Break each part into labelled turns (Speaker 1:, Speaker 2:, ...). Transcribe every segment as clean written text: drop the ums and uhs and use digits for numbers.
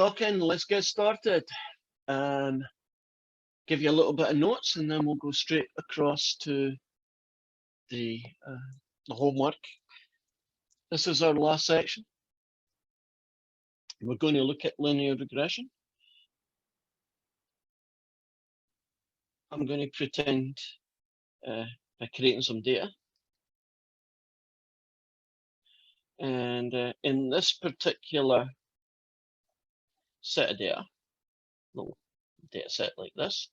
Speaker 1: talking. Let's get started. Give you a little bit of notes, and then we'll go straight across to the homework. This is our last section. We're going to look at linear regression. I'm going to pretend by creating some data. And in this particular set of data, little data set like this,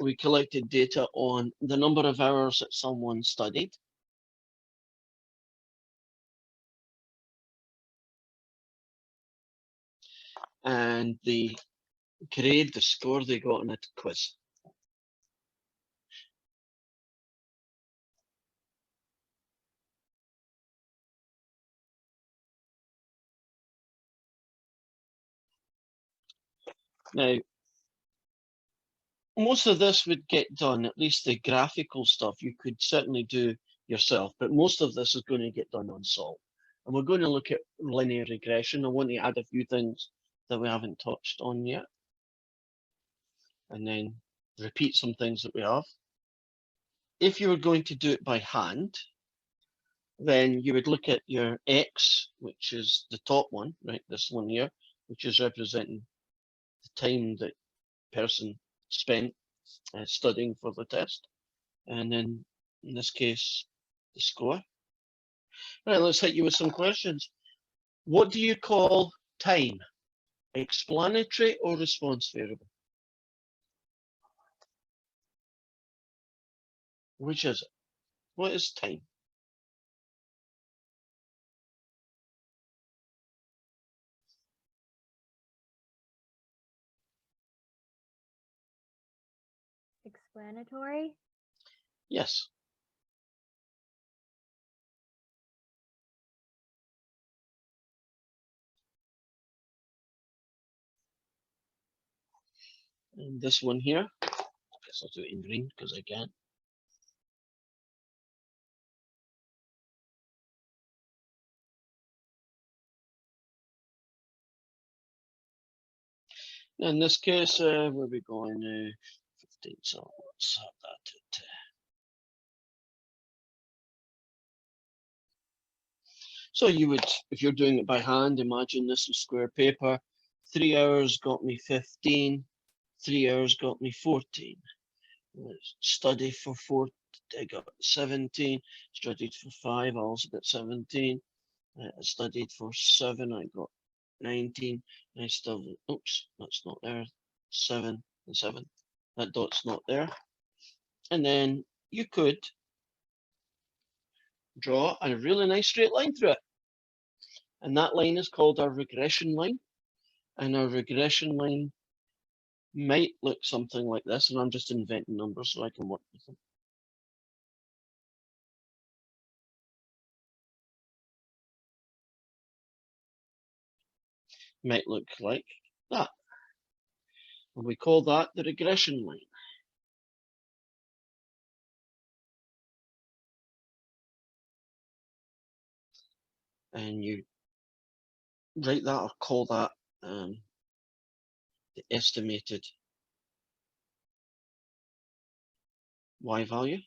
Speaker 1: we collected data on the number of hours that someone studied, and the grade, the score they got on a quiz. Now, most of this would get done, at least the graphical stuff, you could certainly do yourself, but most of this is going to get done on Salt. And we're going to look at linear regression. I want to add a few things that we haven't touched on yet, and then repeat some things that we have. If you were going to do it by hand, then you would look at your X, which is the top one, right? This one here, which is representing the time that person spent studying for the test. And then in this case, the score. Right, let's hit you with some questions. What do you call time? Explanatory or response variable? Which is it? What is time?
Speaker 2: Explanatory?
Speaker 1: Yes. And this one here, I guess I'll do it in green because I can. In this case, where are we going now? 15, so let's have that at So you would, if you're doing it by hand, imagine this is square paper. 3 hours got me 15. 3 hours got me 14. Study for 4, I got 17. Studied for 5, I also got 17. I studied for 7, I got 19. I still, oops, that's not there. 7 and 7. That dot's not there. And then you could draw a really nice straight line through it. And that line is called our regression line. And our regression line might look something like this. And I'm just inventing numbers so I can work with them. Might look like that. And we call that the regression line. And you write that or call that the estimated y value.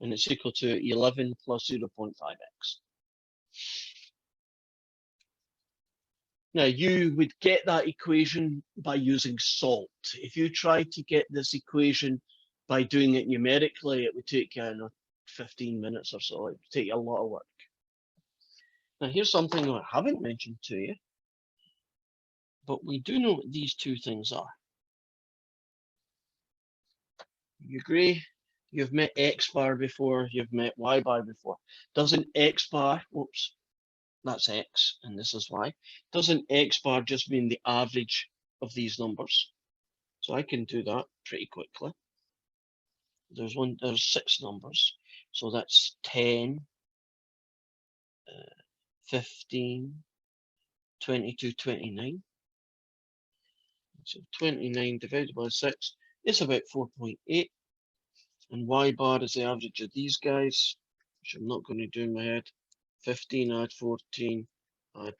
Speaker 1: And it's equal to 11 plus 0.5x. Now, you would get that equation by using SALT. If you try to get this equation by doing it numerically, it would take you 15 minutes or so. It would take you a lot of work. Now, here's something I haven't mentioned to you, but we do know what these two things are. You agree? You've met X bar before, you've met Y bar before. Doesn't X bar, whoops, that's X and this is Y. Doesn't X bar just mean the average of these numbers? So I can do that pretty quickly. There's 6 numbers. So that's 10, 15, 22, 29. So 29 divided by 6 is about 4.8. And Y bar is the average of these guys, which I'm not going to do in my head. 15 add 14 add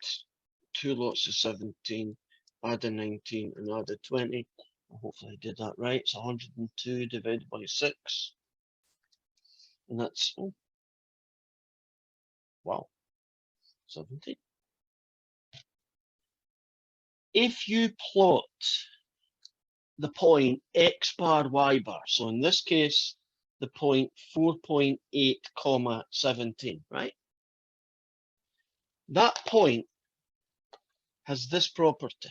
Speaker 1: 2 lots of 17, add a 19 and add a 20. Hopefully I did that right. It's 102 divided by 6. And that's, oh, wow, 17. If you plot the point x bar y bar, so in this case, the point 4.8 comma 17, right? That point has this property.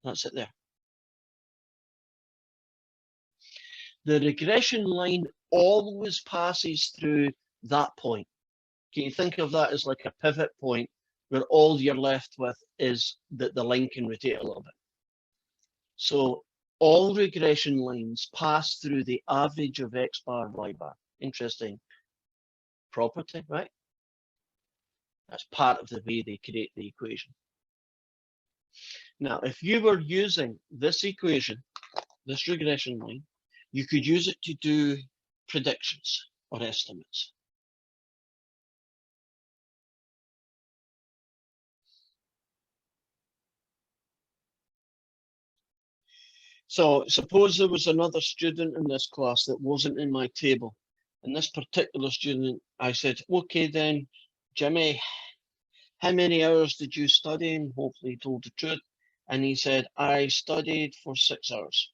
Speaker 1: That's it there. The regression line always passes through that point. Can you think of that as like a pivot point where all you're left with is that the line can rotate a little bit? So all regression lines pass through the average of x bar, y bar. Interesting property, right? That's part of the way they create the equation. Now, if you were using this equation, this regression line, you could use it to do predictions or estimates. So suppose there was another student in this class that wasn't in my table. And this particular student, I said, okay then, Jimmy, how many hours did you study? And hopefully he told the truth. And he said, I studied for 6 hours.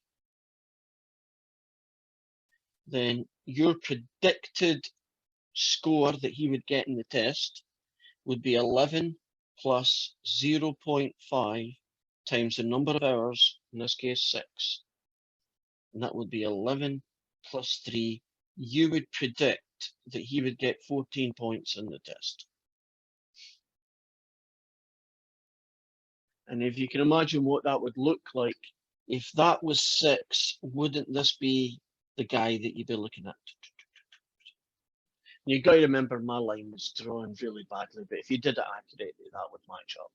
Speaker 1: Then your predicted score that he would get in the test would be 11 plus 0.5 times the number of hours, in this case 6. And that would be 11 plus 3. You would predict that he would get 14 points in the test. And if you can imagine what that would look like, if that was 6, wouldn't this be the guy that you'd be looking at? You've got to remember my line was drawn really badly, but if you did it accurately, that would match up.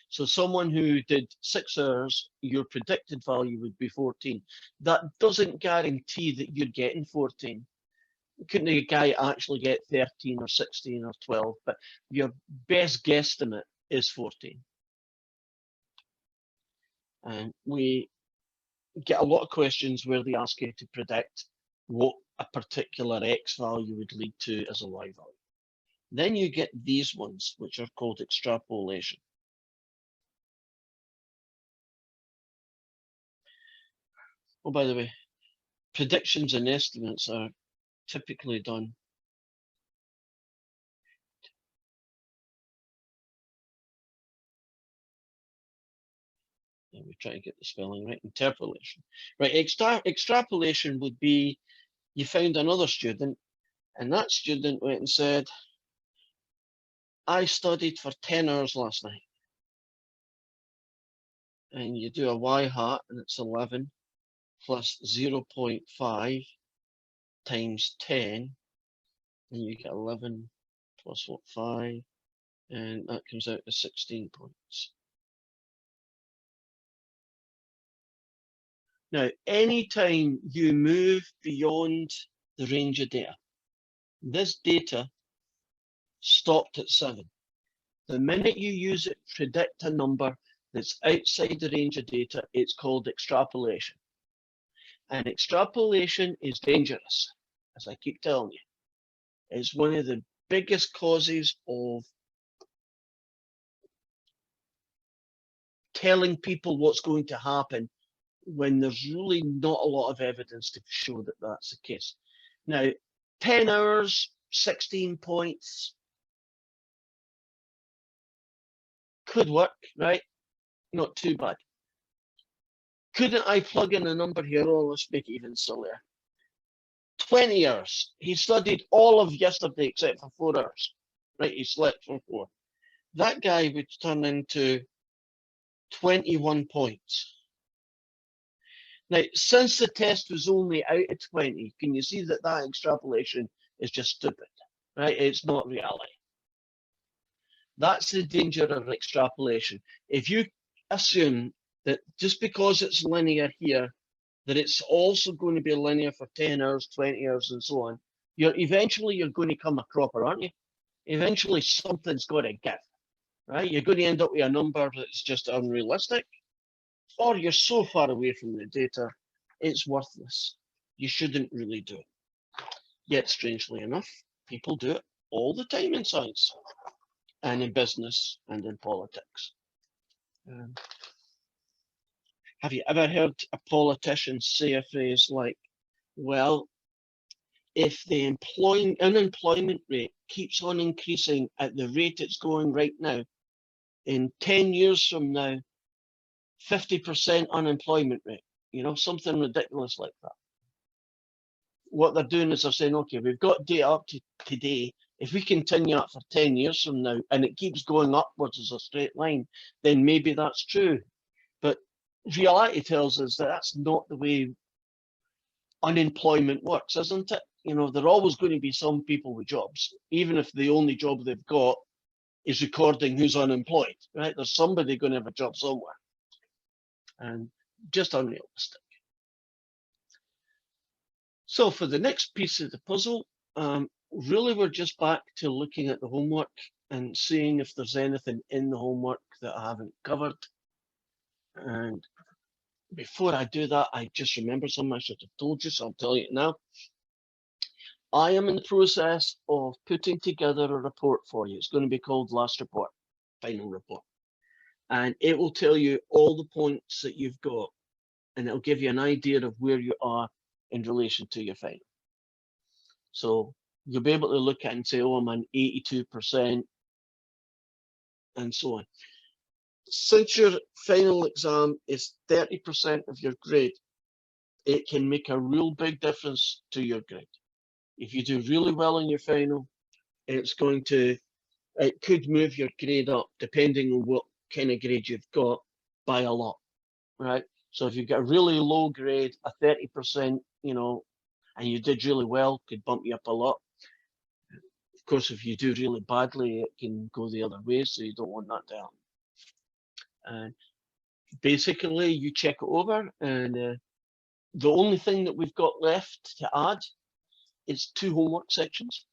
Speaker 1: So someone who did 6 hours, your predicted value would be 14. That doesn't guarantee that you're getting 14. Couldn't a guy actually get 13 or 16 or 12, but your best guesstimate is 14. And we get a lot of questions where they ask you to predict what a particular X value would lead to as a Y value. Then you get these ones, which are called extrapolation. Oh, by the way, predictions and estimates are typically done we try to get the spelling right. Interpolation. Right, extrapolation would be you found another student and that student went and said, I studied for 10 hours last night. And you do a y hat and it's 11 plus 0.5 times 10. And you get 11 plus what, 5. And that comes out to 16 points. Now, anytime you move beyond the range of data, this data stopped at 7. The minute you use it to predict a number that's outside the range of data, it's called extrapolation. And extrapolation is dangerous, as I keep telling you. It's one of the biggest causes of telling people what's going to happen when there's really not a lot of evidence to show that that's the case. Now, 10 hours, 16 points could work, right? Not too bad. Couldn't I plug in a number here? Oh, let's make it even sillier. 20 hours. He studied all of yesterday except for 4 hours. Right, he slept for 4. That guy would turn into 21 points. Now, since the test was only out of 20, can you see that that extrapolation is just stupid, right? It's not reality. That's the danger of extrapolation. If you assume that just because it's linear here, that it's also going to be linear for 10 hours, 20 hours, and so on, Eventually you're going to come a cropper, aren't you? Eventually something's got to give, right? You're going to end up with a number that's just unrealistic, or you're so far away from the data, it's worthless. You shouldn't really do it. Yet, strangely enough, people do it all the time in science and in business and in politics. Have you ever heard a politician say a phrase like, well, if the unemployment rate keeps on increasing at the rate it's going right now, in 10 years from now, 50% unemployment rate, something ridiculous like that. What they're doing is they're saying, okay, we've got data up to today. If we continue up for 10 years from now and it keeps going upwards as a straight line, then maybe that's true. But reality tells us that that's not the way unemployment works, isn't it? There are always going to be some people with jobs, even if the only job they've got is recording who's unemployed, right? There's somebody going to have a job somewhere. And just unrealistic. So for the next piece of the puzzle, really we're just back to looking at the homework and seeing if there's anything in the homework that I haven't covered. And before I do that, I just remember something I should have told you, so I'll tell you now. I am in the process of putting together a report for you. It's going to be called Last Report, Final Report. And it will tell you all the points that you've got, and it'll give you an idea of where you are in relation to your final. So you'll be able to look at it and say, oh, I'm on 82%, and so on. Since your final exam is 30% of your grade, it can make a real big difference to your grade. If you do really well in your final, it could move your grade up, depending on what kind of grade you've got, by a lot, right? So if you've got a really low grade, a 30%, and you did really well, could bump you up a lot. Of course, if you do really badly, it can go the other way, so you don't want that to happen. And basically, you check it over, and the only thing that we've got left to add is 2 homework sections.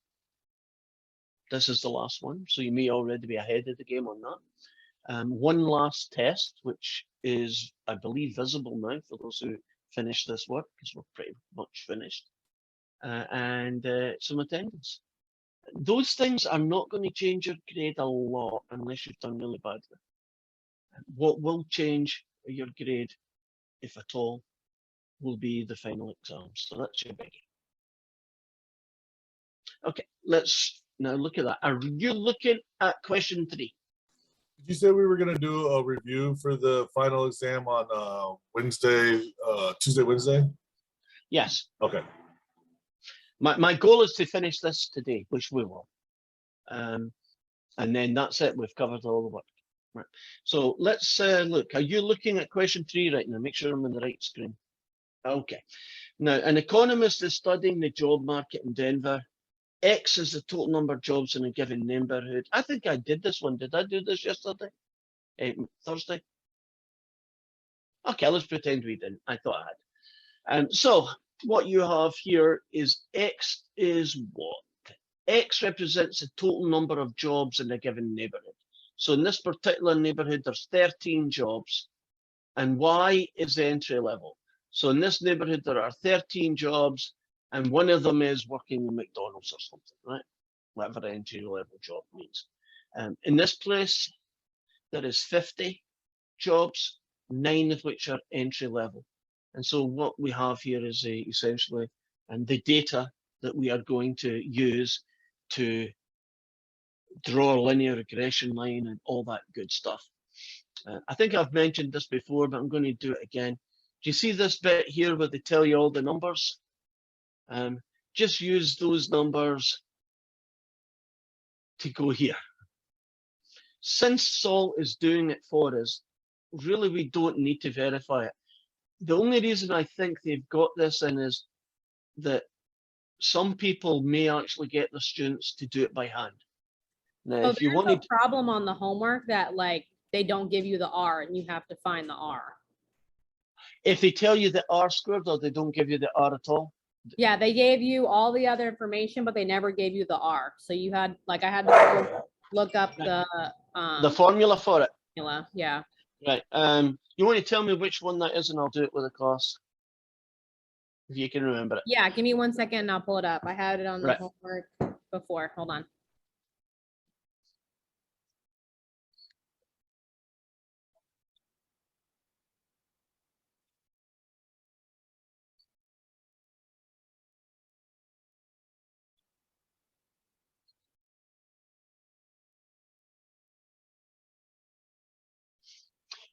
Speaker 1: This is the last one, so you may already be ahead of the game on that. One last test, which is, I believe, visible now for those who finish this work, because we're pretty much finished, and some attendance. Those things are not going to change your grade a lot unless you've done really badly. What will change your grade, if at all, will be the final exams. So that's your biggie. Okay, let's now look at that. Are you looking at question 3?
Speaker 2: Did you say we were going to do a review for the final exam on Tuesday, Wednesday?
Speaker 1: Yes.
Speaker 2: Okay.
Speaker 1: My goal is to finish this today, which we will. And then that's it. We've covered all the work. Right. So let's look. Are you looking at question 3 right now? Make sure I'm on the right screen. Okay. Now, an economist is studying the job market in Denver. X is the total number of jobs in a given neighborhood. I think I did this one. Did I do this yesterday? Thursday? Okay, let's pretend we didn't. I thought I had. So what you have here is X is what? X represents the total number of jobs in a given neighborhood. So in this particular neighborhood, there's 13 jobs, and Y is the entry level. So in this neighborhood, there are 13 jobs, and one of them is working in McDonald's or something, right? Whatever entry level job means. In this place, there is 50 jobs, 9 of which are entry level. And so what we have here is essentially, and the data that we are going to use to draw a linear regression line and all that good stuff. I think I've mentioned this before, but I'm going to do it again. Do you see this bit here where they tell you all the numbers? Just use those numbers to go here. Since Sol is doing it for us, really we don't need to verify it. The only reason I think they've got this in is that some people may actually get the students to do it by hand. Now, if you wanted
Speaker 3: a problem on the homework that like they don't give you the R and you have to find the R.
Speaker 1: If they tell you the R squared or they don't give you the R at all?
Speaker 3: Yeah, they gave you all the other information, but they never gave you the R. So you had, like, I had to look up the
Speaker 1: formula for it.
Speaker 3: formula. Yeah.
Speaker 1: Right. You want to tell me which one that is, and I'll do it with a course. If you can remember it.
Speaker 3: Yeah, give me 1 second and I'll pull it up. I had it on the
Speaker 1: Right.
Speaker 3: homework before. Hold on.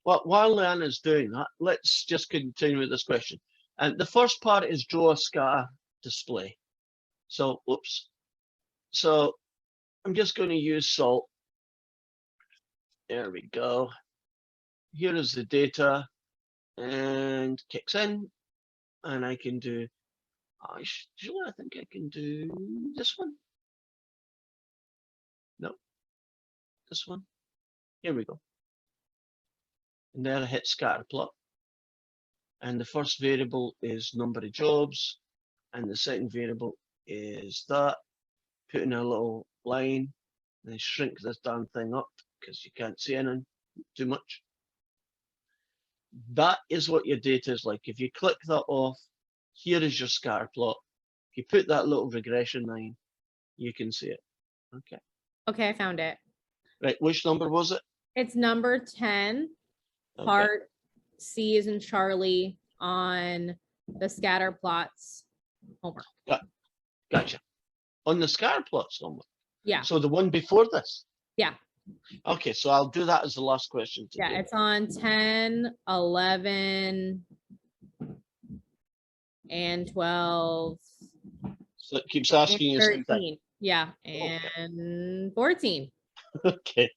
Speaker 1: Well, while Leanna's doing that, let's just continue with this question. And the first part is draw a scatter display. So, oops. So I'm just going to use salt. There we go. Here is the data, and kicks in, and I can do. Actually, I think I can do this one. No, this one. Here we go. And then I hit scatter plot. And the first variable is number of jobs, and the second variable is that. Put in a little line, and then shrink this damn thing up because you can't see anything too much. That is what your data is like. If you click that off, here is your scatter plot. If you put that little regression line, you can see it. Okay.
Speaker 3: Okay, I found it.
Speaker 1: Right, which number was it?
Speaker 3: It's number 10,
Speaker 1: Okay.
Speaker 3: part C is in Charlie on the scatter plots homework.
Speaker 1: Gotcha. On the scatter plots homework.
Speaker 3: Yeah.
Speaker 1: So the one before this?
Speaker 3: Yeah.
Speaker 1: Okay, so I'll do that as the last question today.
Speaker 3: Yeah, it's on 10, 11, and 12.
Speaker 1: So it keeps asking you the same thing.
Speaker 3: 13. Yeah, and 14.
Speaker 1: Okay.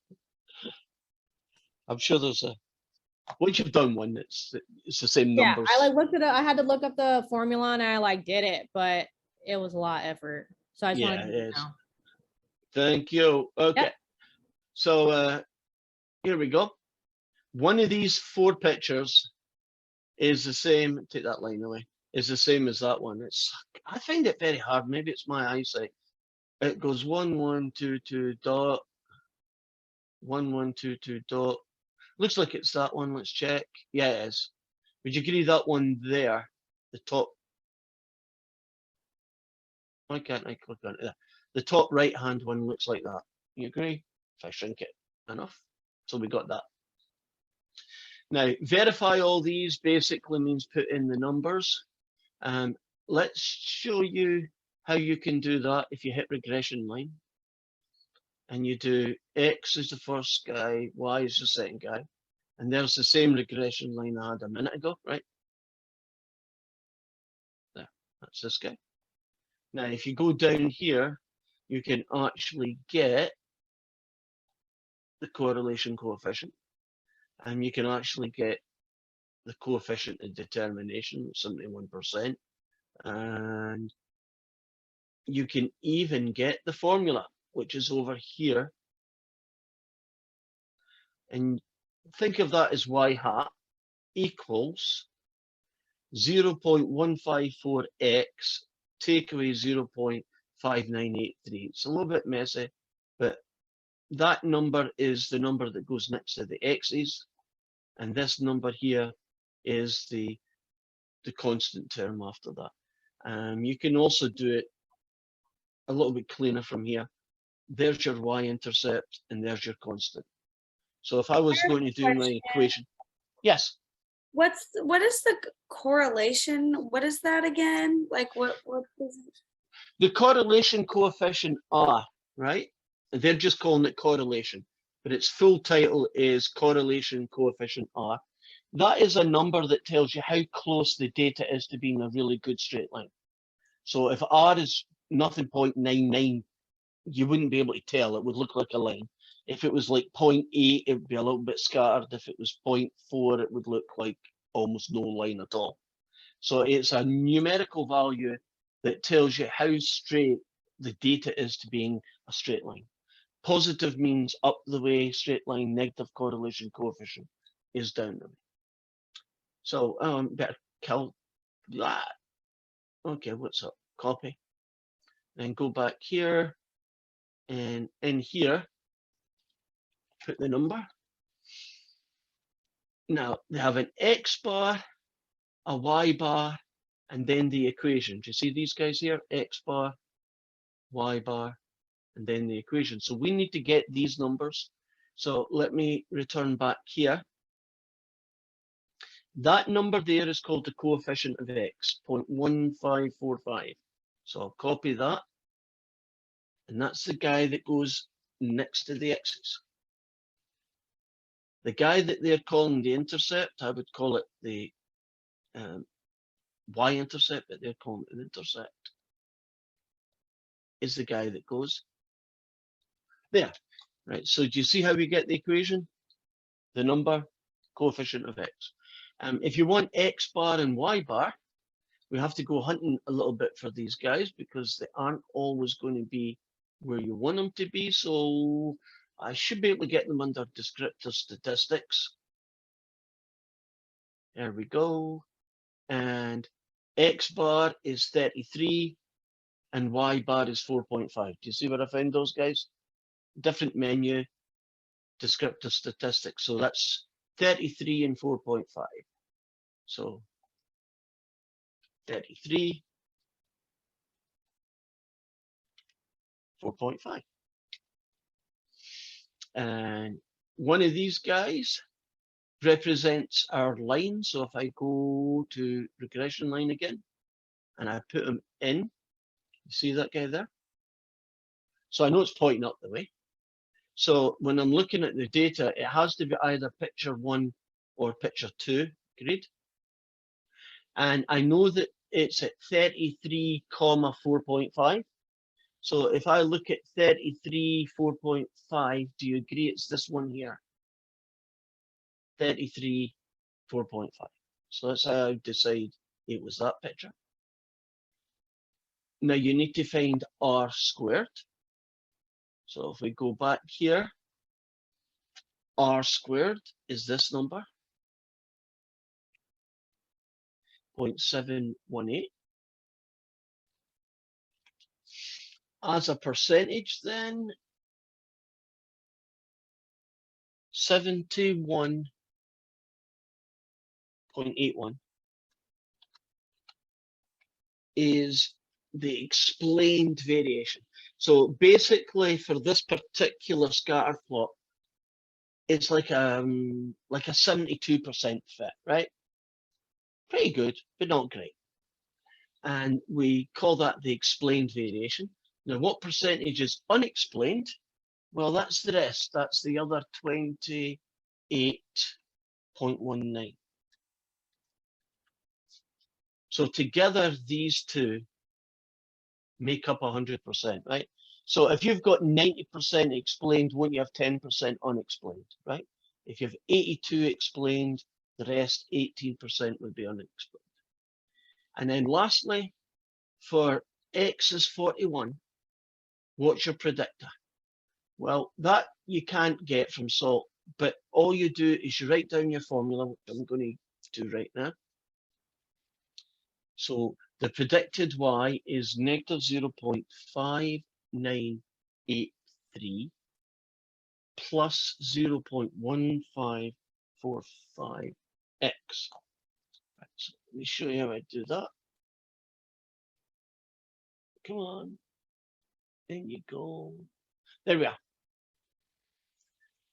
Speaker 1: I'm sure there's a. Once you've done one, it's the same
Speaker 3: Yeah,
Speaker 1: numbers.
Speaker 3: I looked it up. I had to look up the formula and I did it, but it was a lot of effort. So I just
Speaker 1: Yeah,
Speaker 3: wanted
Speaker 1: it
Speaker 3: to
Speaker 1: is.
Speaker 3: know.
Speaker 1: Thank you. Okay.
Speaker 3: Yep.
Speaker 1: So here we go. One of these 4 pictures is the same. Take that line away. Is the same as that one. I find it very hard. Maybe it's my eyesight. It goes 1 1 2 2 dot 1 1 2 2 dot. Looks like it's that one. Let's check. Yeah, it is. Would you agree that one there, the top? Why can't I click on it there? The top right hand one looks like that. You agree? If I shrink it enough. So we got that. Now, verify all these basically means put in the numbers. Let's show you how you can do that if you hit regression line. And you do X is the first guy, Y is the second guy. And there's the same regression line I had a minute ago, right? There, that's this guy. Now, if you go down here, you can actually get the correlation coefficient. And you can actually get the coefficient of determination, 71%. And you can even get the formula, which is over here. And think of that as y hat equals 0.154x take away 0.5983. It's a little bit messy, but that number is the number that goes next to the x's, and this number here is the constant term after that. You can also do it a little bit cleaner from here. There's your y-intercept, and there's your constant. So if I was going to do my equation, yes.
Speaker 4: What is the correlation? What is that again? Like what is it?
Speaker 1: The correlation coefficient R, right? They're just calling it correlation, but its full title is correlation coefficient R. That is a number that tells you how close the data is to being a really good straight line. So if R is 0.99, you wouldn't be able to tell. It would look like a line. If it was like 0.8, it would be a little bit scattered. If it was 0.4, it would look like almost no line at all. So it's a numerical value that tells you how straight the data is to being a straight line. Positive means up the way, straight line. Negative correlation coefficient is down the way. So better kill that. Okay, what's up? Copy. Then go back here, and in here, put the number. Now, they have an X bar, a Y bar, and then the equation. Do you see these guys here? X bar, Y bar, and then the equation. So we need to get these numbers. So let me return back here. That number there is called the coefficient of X, 0.1545. So I'll copy that. And that's the guy that goes next to the X's. The guy that they're calling the intercept, I would call it the y-intercept, but they're calling it an intercept, is the guy that goes there. Right, so do you see how we get the equation? The number, coefficient of X. If you want X bar and Y bar, we have to go hunting a little bit for these guys because they aren't always going to be where you want them to be. So I should be able to get them under descriptor statistics. There we go. And X bar is 33 and Y bar is 4.5. Do you see where I found those guys? Different menu, descriptor statistics. So that's 33 and 4.5. So 33, 4.5. And one of these guys represents our line. So if I go to regression line again, and I put them in, you see that guy there? So I know it's pointing up the way. So when I'm looking at the data, it has to be either picture 1 or picture 2 grid. And I know that it's at 33, 4.5. So if I look at 33, 4.5, do you agree it's this one here? 33, 4.5. So that's how I decide it was that picture. Now you need to find R squared. So if we go back here, R squared is this number, 0.718. As a percentage then, 71.81 is the explained variation. So basically for this particular scatter plot, it's like a 72% fit, right? Pretty good, but not great. And we call that the explained variation. Now, what percentage is unexplained? Well, that's the rest. That's the other 28.19. So together, these two make up 100%, right? So if you've got 90% explained, won't you have 10% unexplained, right? If you have 82 explained, the rest 18% would be unexplained. And then lastly, for X is 41, what's your predictor? Well, that you can't get from SALT, but all you do is you write down your formula, which I'm going to do right now. So the predicted Y is negative 0.5983 plus 0.1545x. Right, so let me show you how I do that. Come on. There you go. There we are.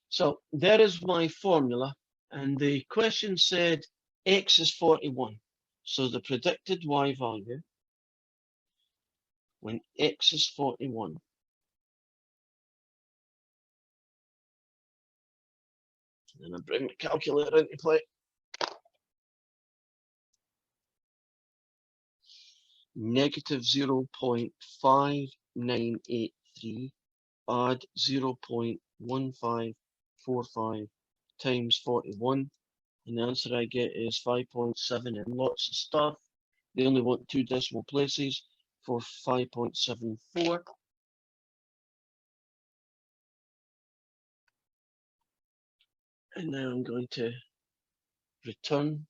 Speaker 1: So there is my formula. And the question said X is 41. So the predicted Y value when X is 41. And I bring the calculator into play. Negative 0.5983 add 0.1545 times 41. And the answer I get is 5.7 and lots of stuff. They only want 2 decimal places for 5.74. And now I'm going to return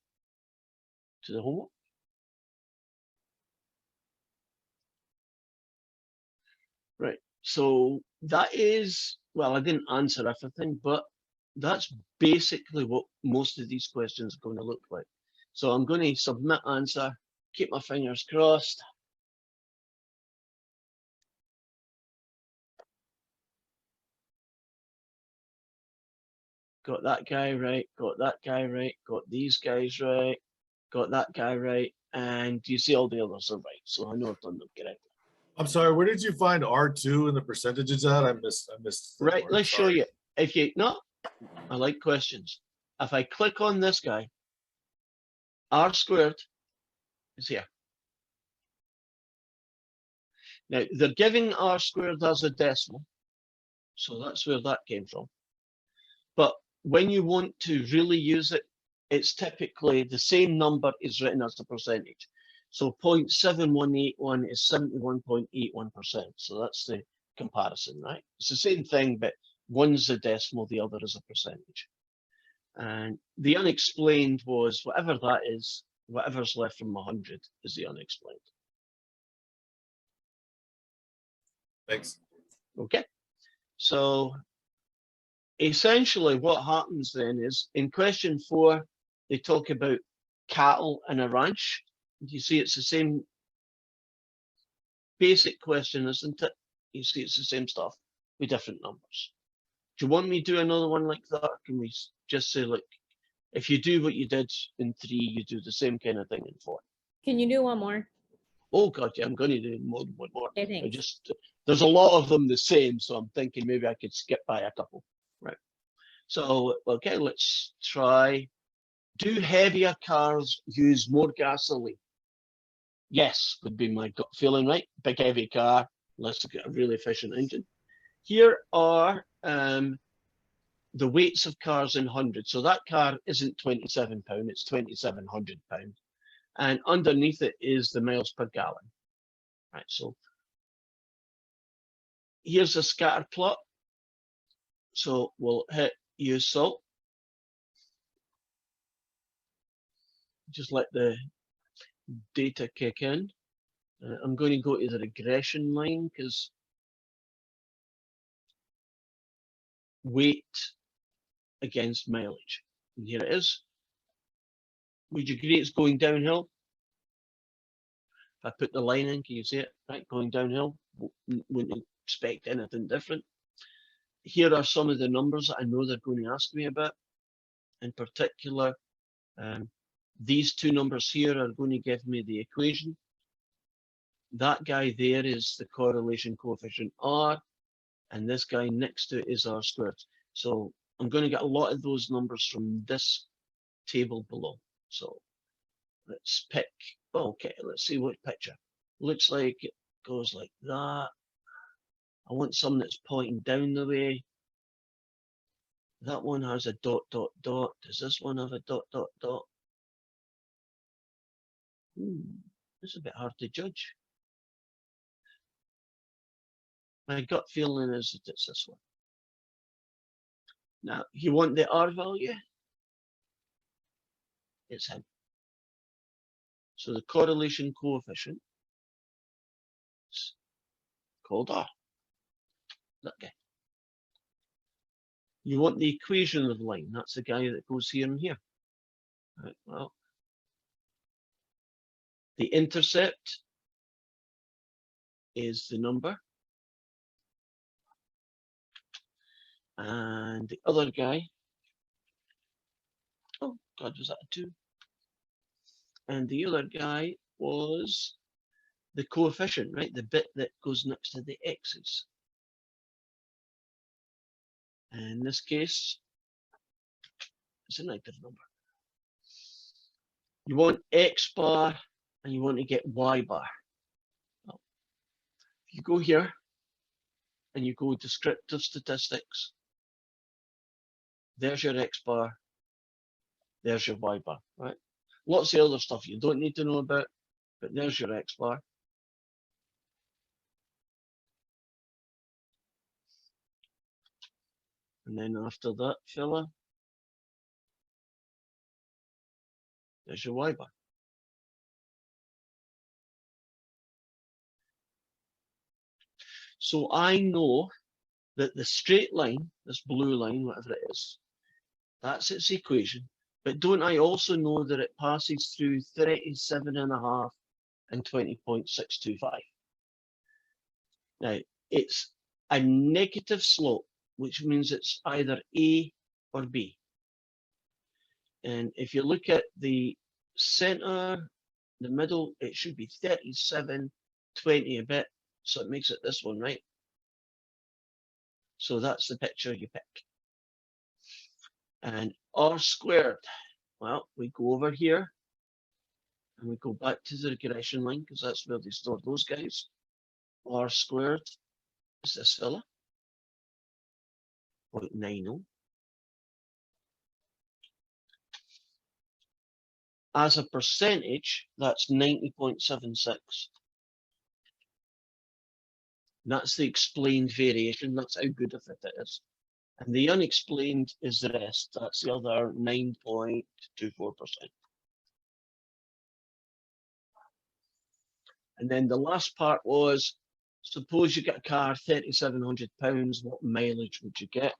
Speaker 1: to the homework. Right. So that is, well, I didn't answer everything, but that's basically what most of these questions are going to look like. So I'm going to submit answer, keep my fingers crossed. Got that guy right, got that guy right, got these guys right, got that guy right, and you see all the others are right. So I know I've done them correctly.
Speaker 2: I'm sorry, where did you find R2 and the percentages at? I missed that
Speaker 1: Right,
Speaker 2: part,
Speaker 1: let's show
Speaker 2: sorry.
Speaker 1: you. If you, no, I like questions. If I click on this guy, R squared is here. Now, they're giving R squared as a decimal, so that's where that came from. But when you want to really use it, it's typically the same number is written as a percentage. So 0.7181 is 71.81%. So that's the comparison, right? It's the same thing, but one's a decimal, the other is a percentage. And the unexplained was whatever that is, whatever's left from 100 is the unexplained.
Speaker 2: Thanks.
Speaker 1: Okay, so essentially what happens then is in question 4, they talk about cattle in a ranch. You see it's the same basic question, isn't it? You see it's the same stuff with different numbers. Do you want me to do another one like that? Or can we just say, like, if you do what you did in 3, you do the same kind of thing in 4?
Speaker 3: Can you do one more?
Speaker 1: Oh God, yeah, I'm going to do more than one more.
Speaker 3: Okay,
Speaker 1: I
Speaker 3: thanks.
Speaker 1: just, there's a lot of them the same, so I'm thinking maybe I could skip by a couple. Right. So, okay, let's try. Do heavier cars use more gasoline? Yes, would be my gut feeling, right? Big heavy car, let's get a really efficient engine. Here are the weights of cars in hundreds. So that car isn't £27, it's £2,700. And underneath it is the miles per gallon. Right, so here's a scatter plot. So we'll hit use salt. Just let the data kick in. I'm going to go to the regression line because weight against mileage. And here it is. Would you agree it's going downhill? If I put the line in, can you see it? Right, going downhill. Wouldn't expect anything different. Here are some of the numbers that I know they're going to ask me about. In particular, these two numbers here are going to give me the equation. That guy there is the correlation coefficient R, and this guy next to it is R squared. So I'm going to get a lot of those numbers from this table below. So let's pick, okay, let's see what picture. Looks like it goes like that. I want some that's pointing down the way. That one has a dot, dot, dot. Does this one have a dot, dot, dot? It's a bit hard to judge. My gut feeling is that it's this one. Now, you want the R value? It's him. So the correlation coefficient is called R. That guy. You want the equation of the line. That's the guy that goes here and here. Right, well, the intercept is the number. And the other guy, oh God, was that a 2? And the other guy was the coefficient, right? The bit that goes next to the x's. And in this case, it's a negative number. You want x bar and you want to get y bar. Well, if you go here and you go descriptive statistics, there's your x bar, there's your y bar, right? Lots of other stuff you don't need to know about, but there's your x bar. And then after that fella, there's your y bar. So I know that the straight line, this blue line, whatever it is, that's its equation. But don't I also know that it passes through 37.5 and 20.625? Now, it's a negative slope, which means it's either A or B. And if you look at the center, the middle, it should be 37.20 a bit. So it makes it this one, right? So that's the picture you pick. And R squared, well, we go over here and we go back to the regression line because that's where they stored those guys. R squared is this fella, 0.90. As a percentage, that's 90.76. That's the explained variation. That's how good of it is. And the unexplained is the rest. That's the other 9.24%. And then the last part was, suppose you get a car, £3,700, what mileage would you get?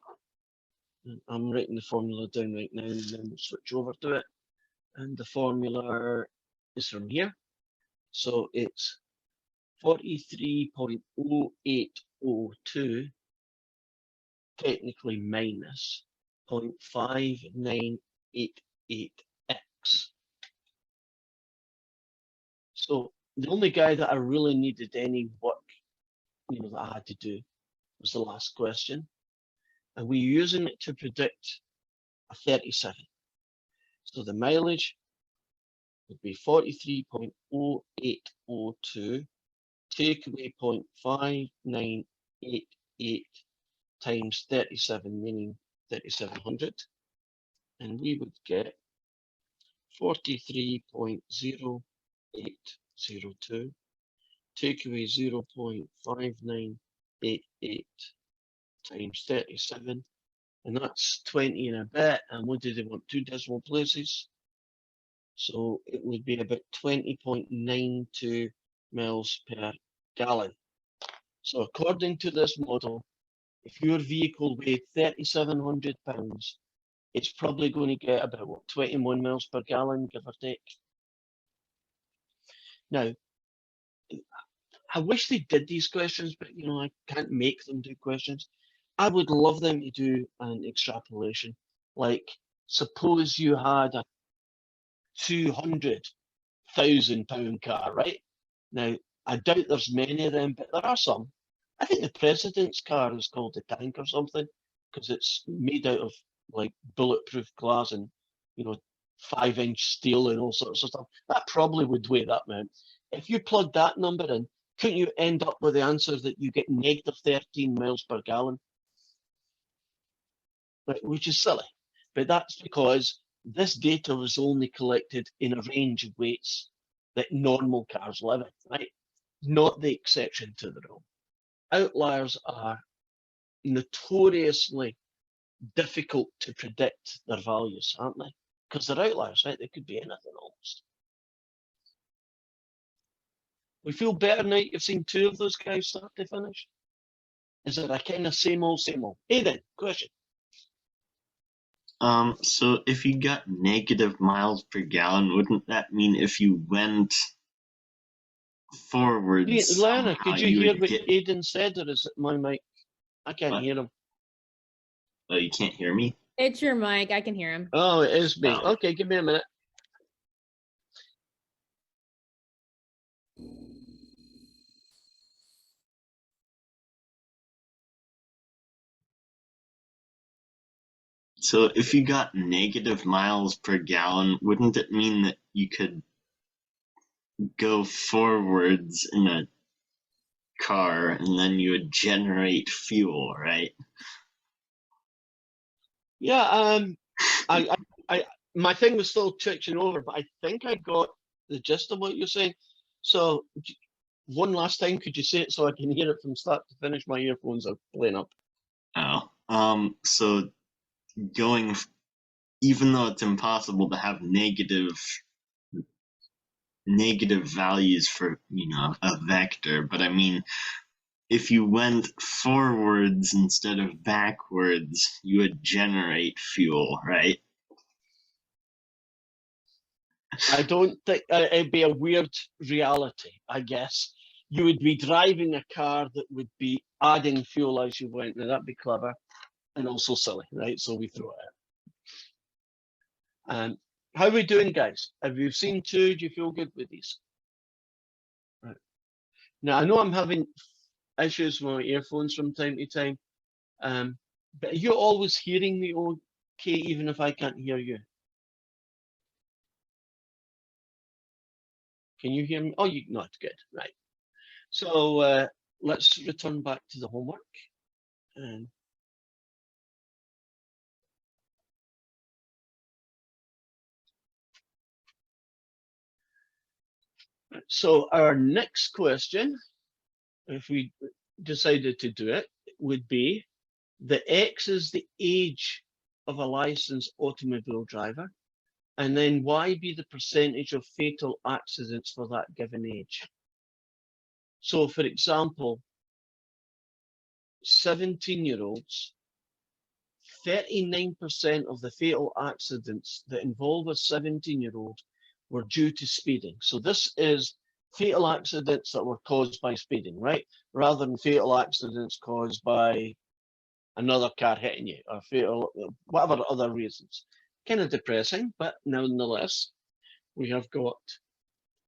Speaker 1: And I'm writing the formula down right now, and then we'll switch over to it. And the formula is from here. So it's 43.0802, technically minus 0.5988x. So the only guy that I really needed any work, that I had to do was the last question. And we're using it to predict a 37. So the mileage would be 43.0802, take away 0.5988 times 37, meaning 3,700. And we would get 43.0802, take away 0.5988 times 37, and that's 20 and a bit. And what do they want? 2 decimal places. So it would be about 20.92 miles per gallon. So according to this model, if your vehicle weighed 3,700 pounds, it's probably going to get about, what, 21 miles per gallon, give or take. Now, I wish they did these questions, but I can't make them do questions. I would love them to do an extrapolation. Like, suppose you had a £200,000 car, right? Now, I doubt there's many of them, but there are some. I think the president's car is called the tank or something, because it's made out of like bulletproof glass and 5-inch steel and all sorts of stuff. That probably would weigh that amount. If you plug that number in, couldn't you end up with the answer that you get negative 13 miles per gallon? Right, which is silly. But that's because this data was only collected in a range of weights that normal cars live in, right? Not the exception to the rule. Outliers are notoriously difficult to predict their values, aren't they? Because they're outliers, right? They could be anything almost. We feel better now you've seen 2 of those guys start to finish. Is it a kind of same old, same old? Hey then, question.
Speaker 5: So if you got negative miles per gallon, wouldn't that mean if you went forwards,
Speaker 1: Lana, could you hear
Speaker 5: would
Speaker 1: what
Speaker 5: get...
Speaker 1: Aidan said, or is it my mic? I can't
Speaker 5: What?
Speaker 1: hear him.
Speaker 5: Oh, you can't hear me?
Speaker 3: It's your mic. I can hear him.
Speaker 1: Oh, it is me.
Speaker 5: Oh.
Speaker 1: Okay, give me a minute.
Speaker 5: So if you got negative miles per gallon, wouldn't it mean that you could go forwards in a car and then you would generate fuel, right?
Speaker 1: Yeah, my thing was still switching over, but I think I got the gist of what you're saying. So one last time, could you say it so I can hear it from start to finish? My earphones are playing up.
Speaker 5: Oh, so even though it's impossible to have negative values for, a vector, but I mean, if you went forwards instead of backwards, you would generate fuel, right?
Speaker 1: I don't think it'd be a weird reality, I guess. You would be driving a car that would be adding fuel as you went. Now, that'd be clever and also silly, right? So we throw it out. How are we doing, guys? Have you seen two? Do you feel good with these? Right. Now, I know I'm having issues with my earphones from time to time, but are you always hearing me okay, even if I can't hear you? Can you hear me? Oh, you not good, right? So let's return back to the homework. And so our next question, if we decided to do it, would be the X is the age of a licensed automobile driver, and then Y be the percentage of fatal accidents for that given age. So for example, 17-year-olds, 39% of the fatal accidents that involve a 17-year-old were due to speeding. So this is fatal accidents that were caused by speeding, right? Rather than fatal accidents caused by another car hitting you or fatal, whatever other reasons. Kind of depressing, but nonetheless, we have got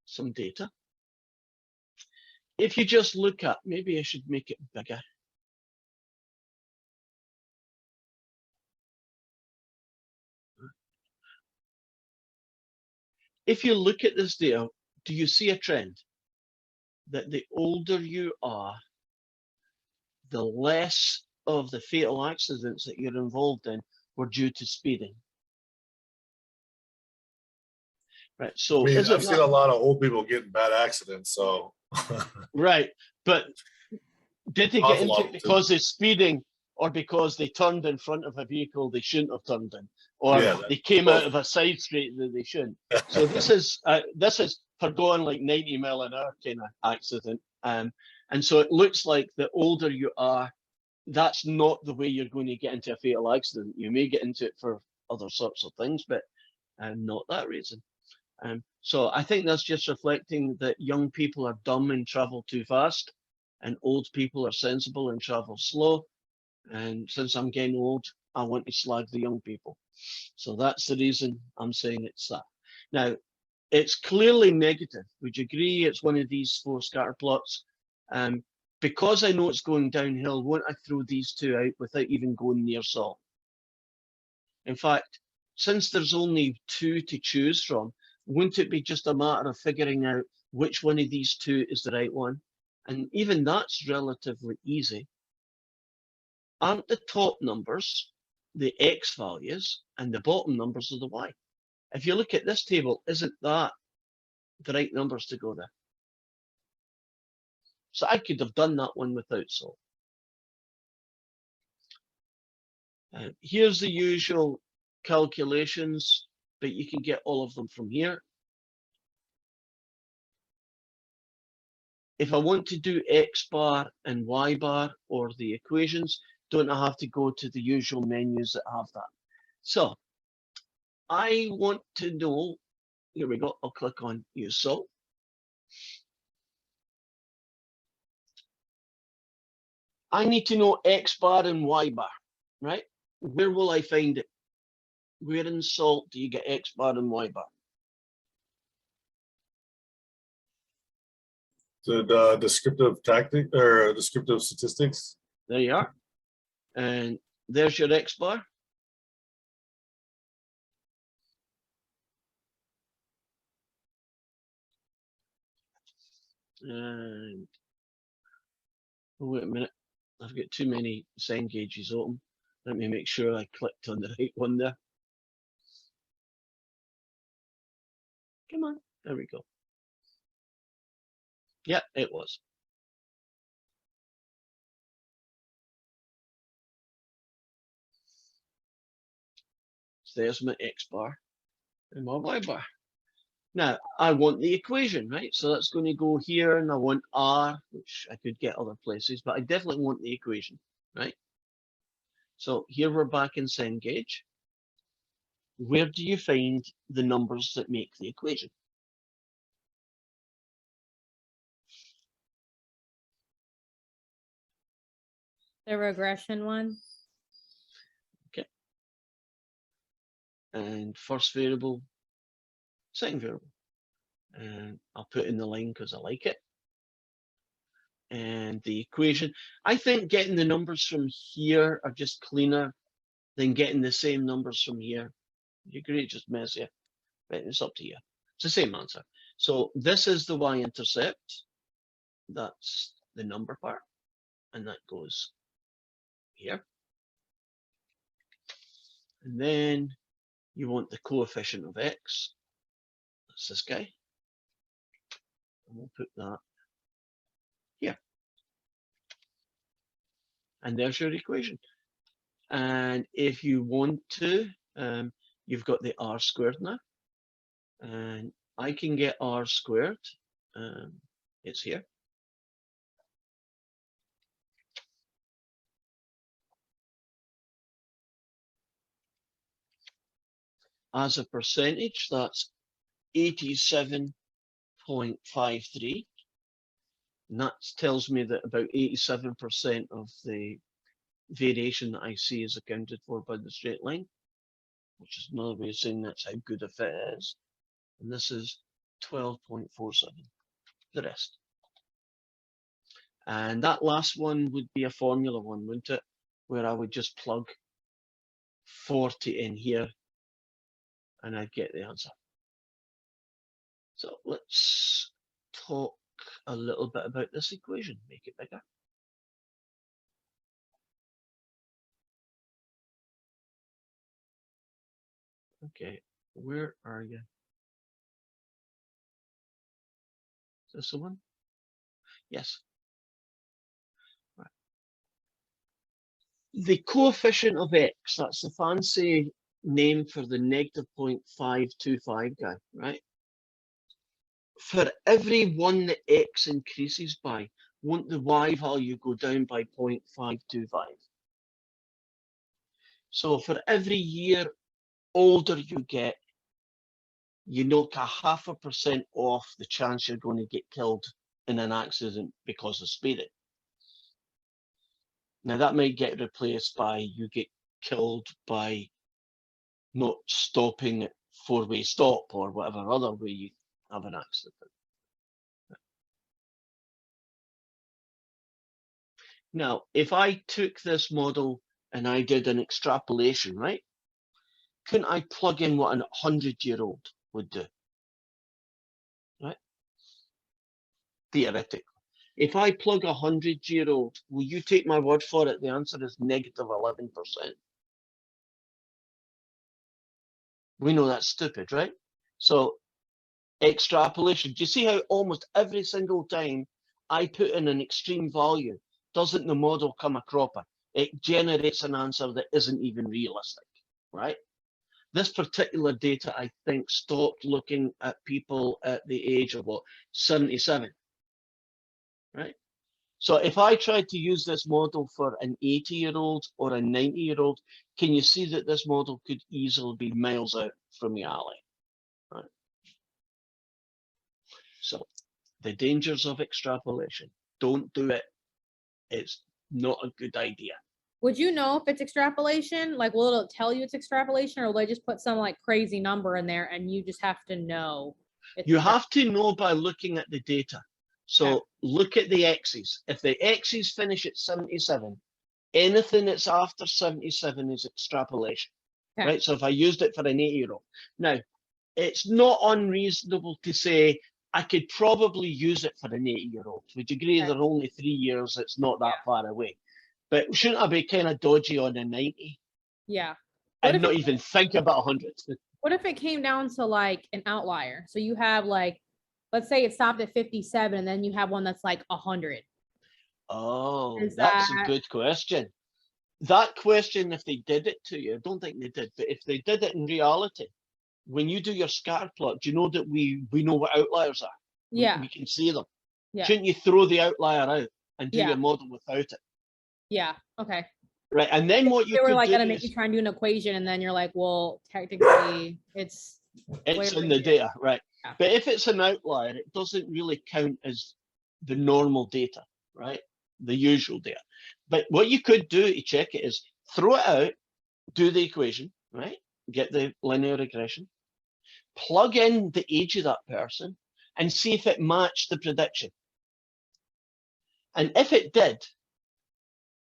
Speaker 1: some data. If you just look at, maybe I should make it bigger. If you look at this data, do you see a trend? That the older you are, the less of the fatal accidents that you're involved in were due to speeding. Right, so
Speaker 2: I mean,
Speaker 1: is it
Speaker 2: I've seen a lot of old people get in bad accidents, so.
Speaker 1: right, but did they get
Speaker 2: Awful
Speaker 1: into
Speaker 2: lot
Speaker 1: it
Speaker 2: too.
Speaker 1: because they're speeding or because they turned in front of a vehicle they shouldn't have turned in, or
Speaker 2: Yeah,
Speaker 1: they came out of a side street that they shouldn't? So this is for going like 90 mile an hour kind of accident. And so it looks like the older you are, that's not the way you're going to get into a fatal accident. You may get into it for other sorts of things, but not that reason. So I think that's just reflecting that young people are dumb and travel too fast, and old people are sensible and travel slow. And since I'm getting old, I want to slag the young people. So that's the reason I'm saying it's that. Now, it's clearly negative. Would you agree it's one of these four scatter plots? Because I know it's going downhill, won't I throw these two out without even going near salt? In fact, since there's only two to choose from, wouldn't it be just a matter of figuring out which one of these two is the right one? And even that's relatively easy. Aren't the top numbers the X values and the bottom numbers are the Y? If you look at this table, isn't that the right numbers to go there? So I could have done that one without salt. Here's the usual calculations, but you can get all of them from here. If I want to do X bar and Y bar or the equations, don't I have to go to the usual menus that have that? So I want to know, here we go, I'll click on use salt. I need to know X bar and Y bar, right? Where will I find it? Where in salt do you get X bar and Y bar?
Speaker 2: The descriptive tactic or descriptive statistics.
Speaker 1: There you are. And there's your X bar. And oh, wait a minute, I've got too many sine gauges open. Let me make sure I clicked on the right one there. Come on, there we go. Yeah, it was. So there's my X bar and my Y bar. Now, I want the equation, right? So that's going to go here, and I want R, which I could get other places, but I definitely want the equation, right? So here we're back in Cengage. Where do you find the numbers that make the equation?
Speaker 3: The regression one.
Speaker 1: And first variable, second variable. And I'll put in the line because I like it. And the equation, I think getting the numbers from here are just cleaner than getting the same numbers from here. You agree, just messy, but it's up to you. It's the same answer. So this is the y-intercept. That's the number part, and that goes here. And then you want the coefficient of x. That's this guy. And we'll put that here. And there's your equation. And if you want to, you've got the r squared now. And I can get r squared. It's here. As a percentage, that's 87.53. And that tells me that about 87% of the variation that I see is accounted for by the straight line, which is another way of saying that's how good a fit it is. And this is 12.47, the rest. And that last one would be a formula one, wouldn't it? Where I would just plug 40 in here and I'd get the answer. So let's talk a little bit about this equation, make it bigger. Okay, where are you? Is this the one? Yes. Right. The coefficient of x, that's the fancy name for the negative 0.525 guy, right? For every one that x increases by, won't the y value go down by 0.525? So for every year older you get, you knock 0.5% off the chance you're going to get killed in an accident because of speeding. Now that might get replaced by you get killed by not stopping at four-way stop or whatever other way you have an accident. Now, if I took this model and I did an extrapolation, right? Couldn't I plug in what a 100-year-old would do? Right? Theoretically. If I plug a 100-year-old, will you take my word for it? The answer is negative 11%. We know that's stupid, right? So extrapolation, do you see how almost every single time I put in an extreme value, doesn't the model come a cropper? It generates an answer that isn't even realistic, right? This particular data, I think, stopped looking at people at the age of what, 77, right? So if I tried to use this model for an 80-year-old or a 90-year-old, can you see that this model could easily be miles out from reality, right? So the dangers of extrapolation, don't do it. It's not a good idea.
Speaker 3: Would you know if it's extrapolation? Like, will it tell you it's extrapolation, or will they just put some like crazy number in there and you just have to know?
Speaker 1: You have to know by looking at the data. So look at the x's. If the x's finish at 77, anything that's after 77 is extrapolation, right? So if I used it for an 80-year-old. Now, it's not unreasonable to say I could probably use it for an 80-year-old. Would you agree they're only 3 years, it's not that far away. But shouldn't I be kind of dodgy on a 90?
Speaker 3: Yeah.
Speaker 1: And not even think about 100?
Speaker 3: What if it came down to like an outlier? So you have like, let's say it stopped at 57 and then you have one that's like 100.
Speaker 1: Oh, that's a good question. That question, if they did it to you, I don't think they did, but if they did it in reality, when you do your scatter plot, do you know that we know what outliers are?
Speaker 3: Yeah.
Speaker 1: We can see them.
Speaker 3: Yeah.
Speaker 1: Shouldn't you throw the outlier out and do
Speaker 3: Yeah.
Speaker 1: your model without it?
Speaker 3: Yeah. Okay.
Speaker 1: Right. And then what you
Speaker 3: They were
Speaker 1: could
Speaker 3: like
Speaker 1: do
Speaker 3: gonna make you
Speaker 1: is
Speaker 3: try and do an equation, and then you're like, well, technically, it's way
Speaker 1: it's
Speaker 3: over
Speaker 1: in the
Speaker 3: here.
Speaker 1: data, right?
Speaker 3: Yeah.
Speaker 1: But if it's an outlier, it doesn't really count as the normal data, right? The usual data. But what you could do to check it is throw it out, do the equation, right? Get the linear regression, plug in the age of that person, and see if it matched the prediction. And if it did,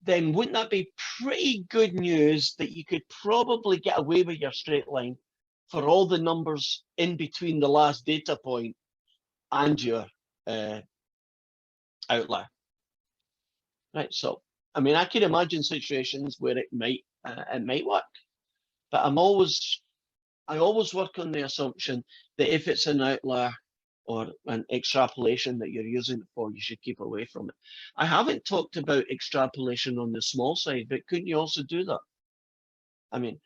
Speaker 1: then wouldn't that be pretty good news that you could probably get away with your straight line for all the numbers in between the last data point and your outlier? Right. So, I mean, I can imagine situations where it might work, but I always work on the assumption that if it's an outlier or an extrapolation that you're using it for, you should keep away from it. I haven't talked about extrapolation on the small side, but couldn't you also do that? I mean,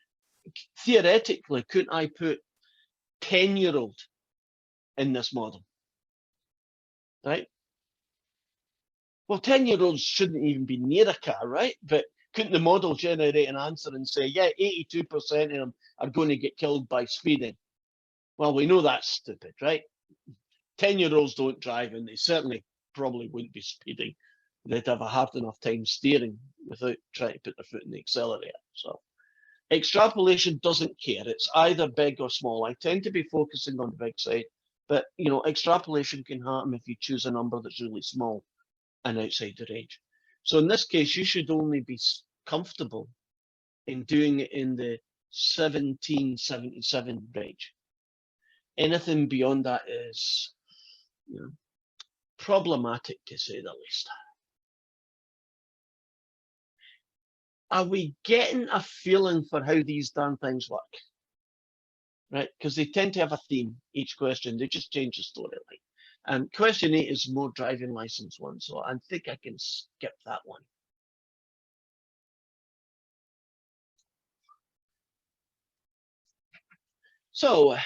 Speaker 1: theoretically, couldn't I put 10-year-old in this model? Right? Well, 10-year-olds shouldn't even be near a car, right? But couldn't the model generate an answer and say, yeah, 82% of them are going to get killed by speeding? Well, we know that's stupid, right? 10-year-olds don't drive, and they certainly probably wouldn't be speeding. They'd have a hard enough time steering without trying to put their foot in the accelerator. So extrapolation doesn't care. It's either big or small. I tend to be focusing on the big side, but you know, extrapolation can happen if you choose a number that's really small and outside the range. So in this case, you should only be comfortable in doing it in the 1777 range. Anything beyond that is, you know, problematic to say the least. Are we getting a feeling for how these darn things work? Right, because they tend to have a theme, each question, they just change the storyline. Question 8 is more driving license one, so I think I can skip that one. So,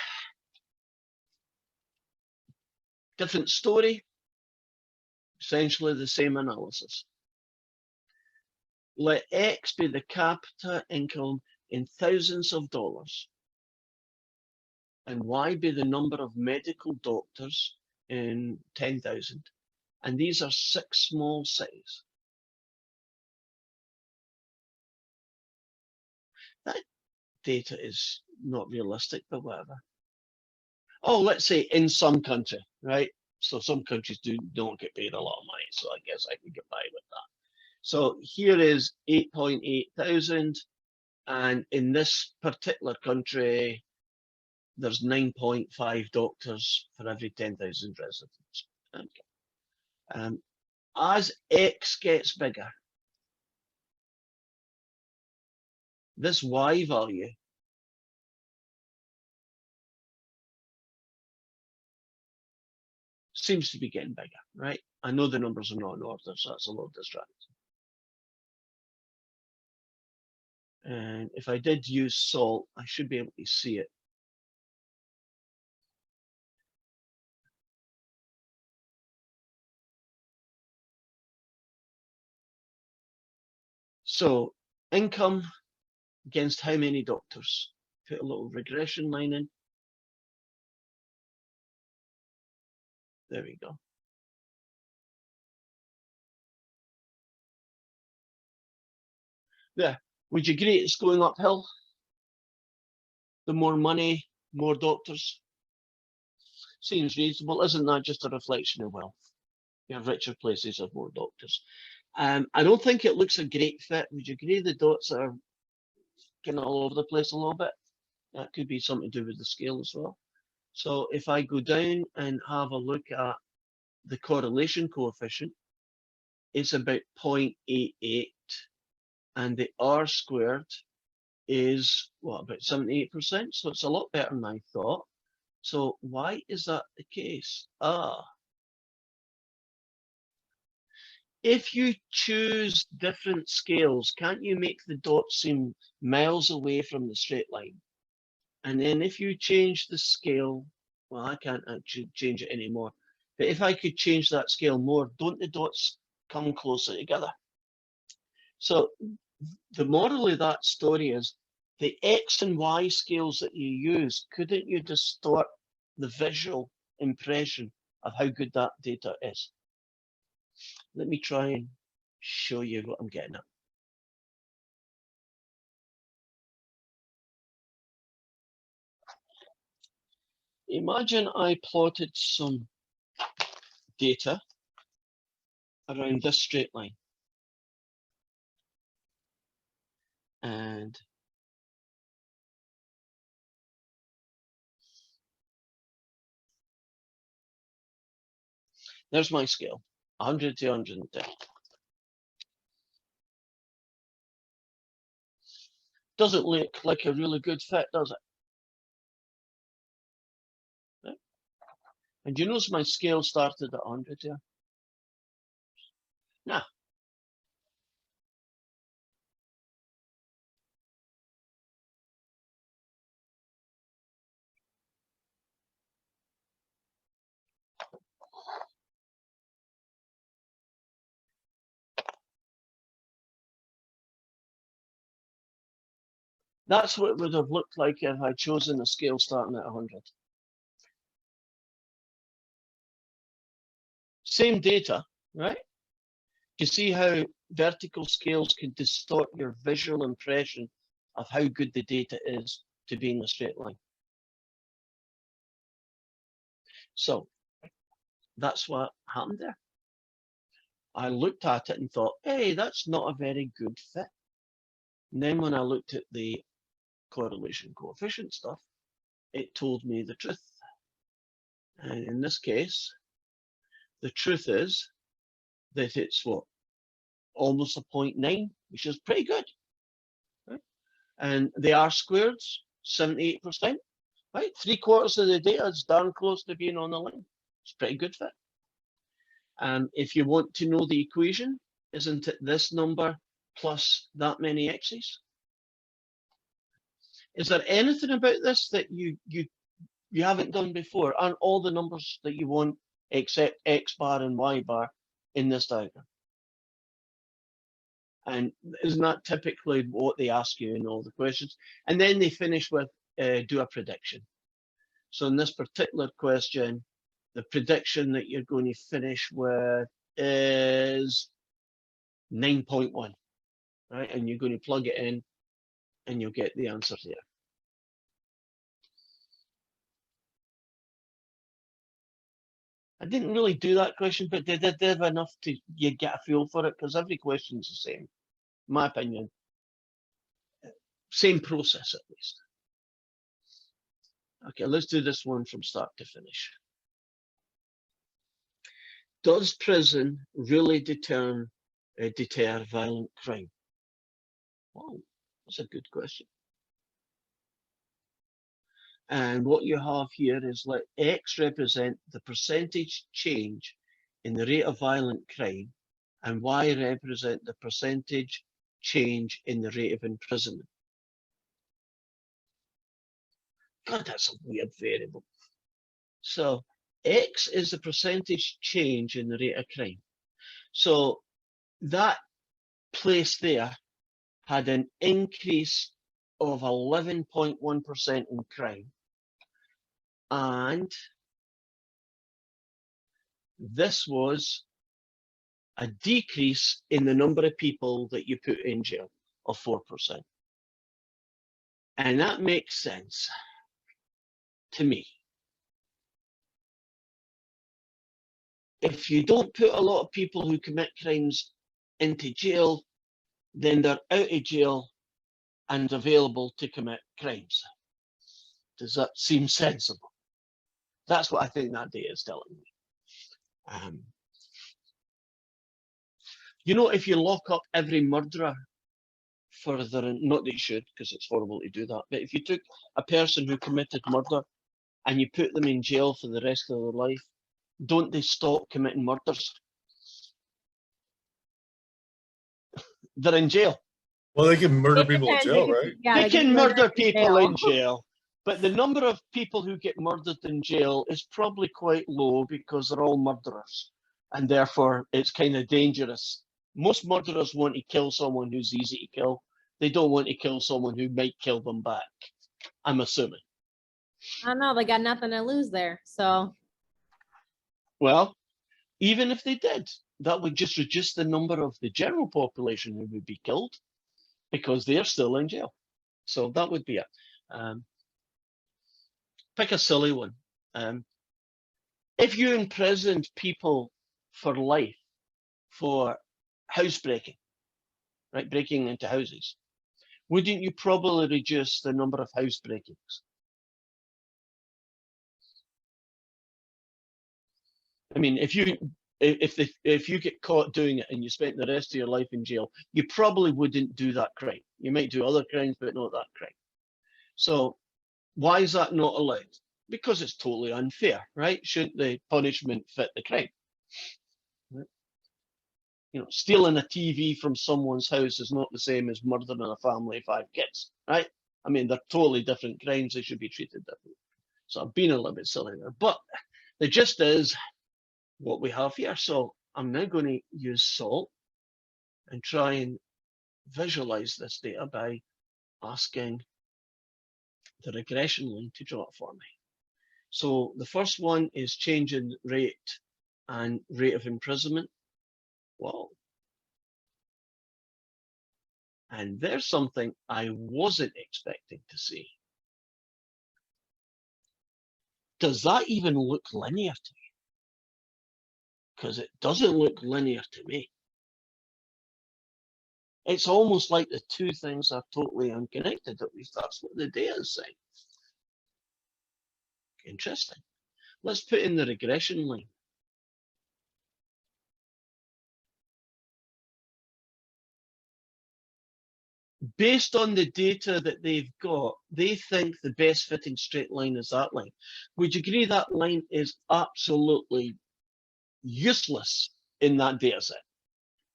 Speaker 1: different story, essentially the same analysis. Let X be the capita income in thousands of dollars, and Y be the number of medical doctors in 10,000. And these are 6 small cities. That data is not realistic, but whatever. Oh, let's say in some country, right? So some countries don't get paid a lot of money, so I guess I can get by with that. So here is 8.8 thousand, and in this particular country, there's 9.5 doctors for every 10,000 residents. Okay. As X gets bigger, this Y value seems to be getting bigger, right? I know the numbers are not in order, so that's a little distracting. And if I did use salt, I should be able to see it. So income against how many doctors? Put a little regression line in. There we go. Yeah, would you agree it's going uphill? The more money, more doctors. Seems reasonable. Isn't that just a reflection of wealth? You have richer places have more doctors. I don't think it looks a great fit. Would you agree the dots are kind of all over the place a little bit? That could be something to do with the scale as well. So if I go down and have a look at the correlation coefficient, it's about 0.88, and the R squared is what, about 78%. So it's a lot better than I thought. So why is that the case? If you choose different scales, can't you make the dots seem miles away from the straight line? And then if you change the scale, well, I can't actually change it anymore. But if I could change that scale more, don't the dots come closer together? So the moral of that story is the X and Y scales that you use, couldn't you distort the visual impression of how good that data is? Let me try and show you what I'm getting at. Imagine I plotted some data around this straight line. And there's my scale, 100 to 110. Doesn't look like a really good fit, does it? Right? And you notice my scale started at 100 here? Now, that's what it would have looked like if I'd chosen a scale starting at 100. Same data, right? You see how vertical scales can distort your visual impression of how good the data is to be in a straight line. So that's what happened there. I looked at it and thought, hey, that's not a very good fit. And then when I looked at the correlation coefficient stuff, it told me the truth. And in this case, the truth is that it's what? Almost a 0.9, which is pretty good. Right? And the R squareds, 78%. Right? 3/4 of the data is darn close to being on the line. It's a pretty good fit. If you want to know the equation, isn't it this number plus that many x's? Is there anything about this that you haven't done before? Aren't all the numbers that you want except x bar and y bar in this diagram? And isn't that typically what they ask you in all the questions? And then they finish with do a prediction. So in this particular question, the prediction that you're going to finish with is 9.1, right? And you're going to plug it in and you'll get the answer there. I didn't really do that question, but they did have enough to you get a feel for it, because every question is the same, in my opinion. Same process, at least. Okay, let's do this one from start to finish. Does prison really deter violent crime? Wow, that's a good question. And what you have here is let X represent the percentage change in the rate of violent crime, and Y represent the percentage change in the rate of imprisonment. God, that's a weird variable. So X is the percentage change in the rate of crime. So that place there had an increase of 11.1% in crime. And this was a decrease in the number of people that you put in jail of 4%. And that makes sense to me. If you don't put a lot of people who commit crimes into jail, then they're out of jail and available to commit crimes. Does that seem sensible? That's what I think that data is telling me. You know, if you lock up every murderer for their, not that you should, because it's horrible to do that, but if you took a person who committed murder and you put them in jail for the rest of their life, don't they stop committing murders? They're in jail.
Speaker 2: Well, they can murder
Speaker 3: It
Speaker 2: people in
Speaker 3: depends,
Speaker 2: jail, right?
Speaker 3: Yeah,
Speaker 1: They can murder people in jail, But the number of people who get murdered in jail is probably quite low because they're all murderers. And therefore, it's kind of dangerous. Most murderers want to kill someone who's easy to kill. They don't want to kill someone who might kill them back, I'm assuming.
Speaker 3: I don't know, they got nothing to lose there. So
Speaker 1: Well, even if they did, that would just reduce the number of the general population who would be killed because they're still in jail. So that would be it. Pick a silly one. If you imprisoned people for life for housebreaking, right, breaking into houses, wouldn't you probably reduce the number of house breakings? I mean, if you get caught doing it and you spent the rest of your life in jail, you probably wouldn't do that crime. You might do other crimes, but not that crime. So why is that not allowed? Because it's totally unfair, right? Shouldn't the punishment fit the crime? You know, stealing a TV from someone's house is not the same as murdering a family of 5 kids, right? I mean, they're totally different crimes. They should be treated differently. So I've been a little bit silly there, but the gist is what we have here. So I'm now going to use salt and try and visualize this data by asking the regression line to draw it for me. So the first one is change in rate and rate of imprisonment. Wow. And there's something I wasn't expecting to see. Does that even look linear to me? Because it doesn't look linear to me. It's almost like the two things are totally unconnected. At least that's what the data is saying. Interesting. Let's put in the regression line. Based on the data that they've got, they think the best fitting straight line is that line. Would you agree that line is absolutely useless in that data set?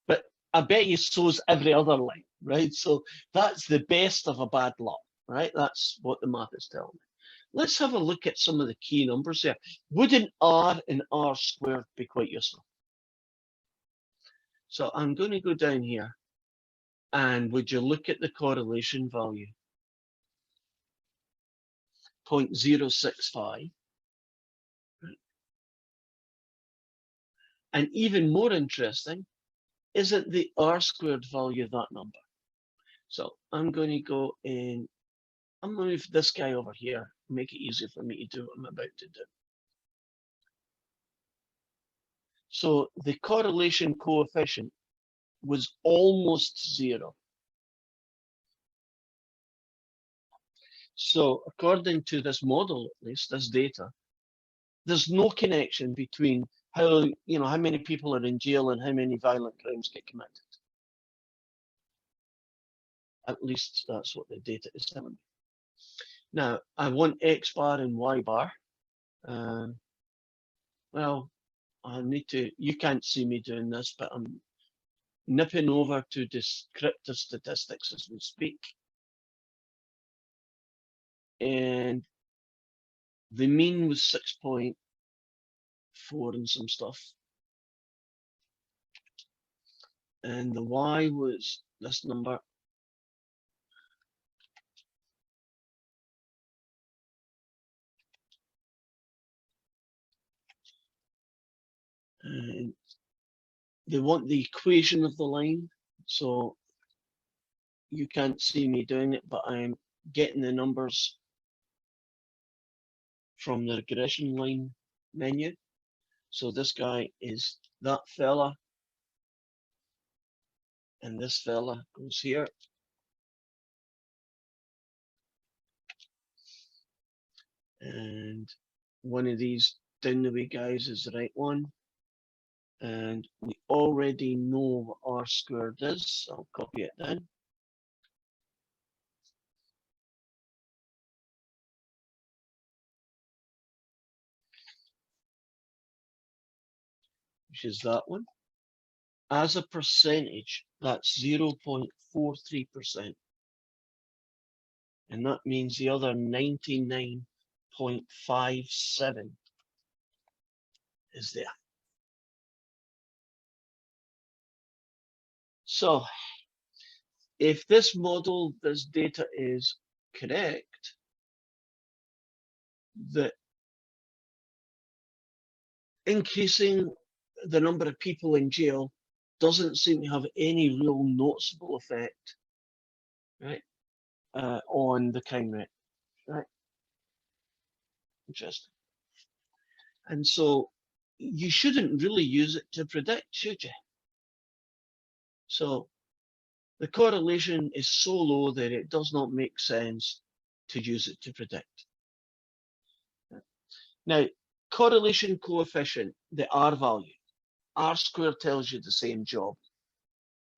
Speaker 1: But I bet you so's every other line, right? So that's the best of a bad lot, right? That's what the math is telling me. Let's have a look at some of the key numbers there. Wouldn't R and R squared be quite useful? So I'm going to go down here. And would you look at the correlation value? 0.065. And even more interesting, isn't the R squared value that number? So I'm going to go in, I'm going to move this guy over here, make it easier for me to do what I'm about to do. So the correlation coefficient was almost 0. So according to this model, at least this data, there's no connection between how many people are in jail and how many violent crimes get committed. At least that's what the data is telling me. Now I want X bar and Y bar. Well, I need to. You can't see me doing this, but I'm nipping over to descriptive statistics as we speak. And the mean was 6.4 and some stuff. And the Y was this number. And they want the equation of the line. So you can't see me doing it, but I'm getting the numbers from the regression line menu. So this guy is that fella, and this fella goes here. And one of these down the way guys is the right one. And we already know what R squared is, so I'll copy it down. Which is that one. As a percentage, that's 0.43%. And that means the other 99.57 is there. So if this model, this data is correct, that increasing the number of people in jail doesn't seem to have any real noticeable effect, right, on the crime rate, right? Interesting. And so you shouldn't really use it to predict, should you? So the correlation is so low that it does not make sense to use it to predict. Now, correlation coefficient, the R value, R squared tells you the same job.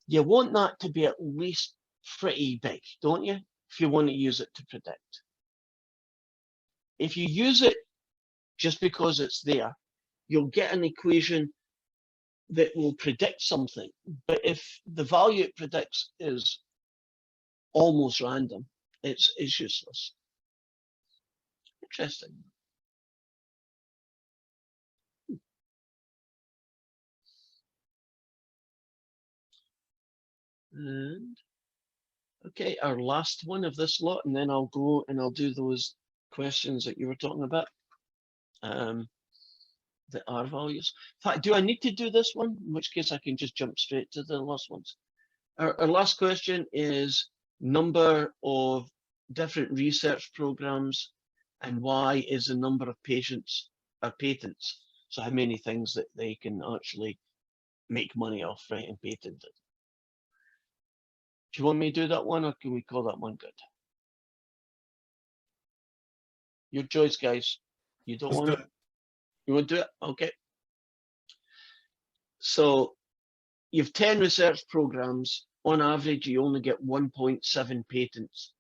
Speaker 1: You want that to be at least pretty big, don't you? If you want to use it to predict. If you use it just because it's there, you'll get an equation that will predict something. But if the value it predicts is almost random, it's useless. Interesting. And okay, our last one of this lot, and then I'll go and I'll do those questions that you were talking about. The R values. In fact, do I need to do this one? In which case I can just jump straight to the last ones. Our last question is number of different research programs and why is the number of patients or patents. So how many things that they can actually make money off, right, and patent it. Do you want me to do that one or can we call that one good? Your choice, guys. You don't want it? You want to do it? Okay. So you've 10 research programs. On average, you only get 1.7 patents.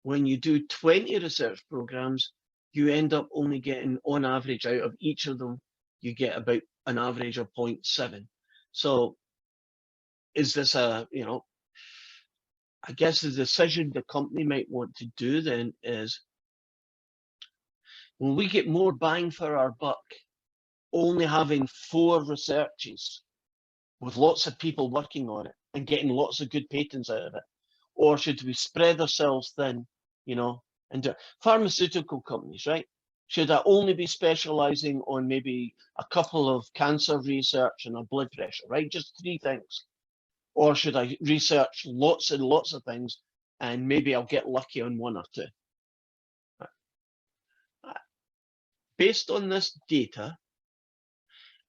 Speaker 1: When you do 20 research programs, you end up only getting, on average, out of each of them, you get about an average of 0.7. So is this a, you know, I guess the decision the company might want to do then is, when we get more bang for our buck, only having 4 researches with lots of people working on it and getting lots of good patents out of it? Or should we spread ourselves thin, you know, and do pharmaceutical companies, right? Should I only be specializing on maybe a couple of cancer research and a blood pressure, right? Just 3 things. Or should I research lots and lots of things and maybe I'll get lucky on 1 or 2? Based on this data,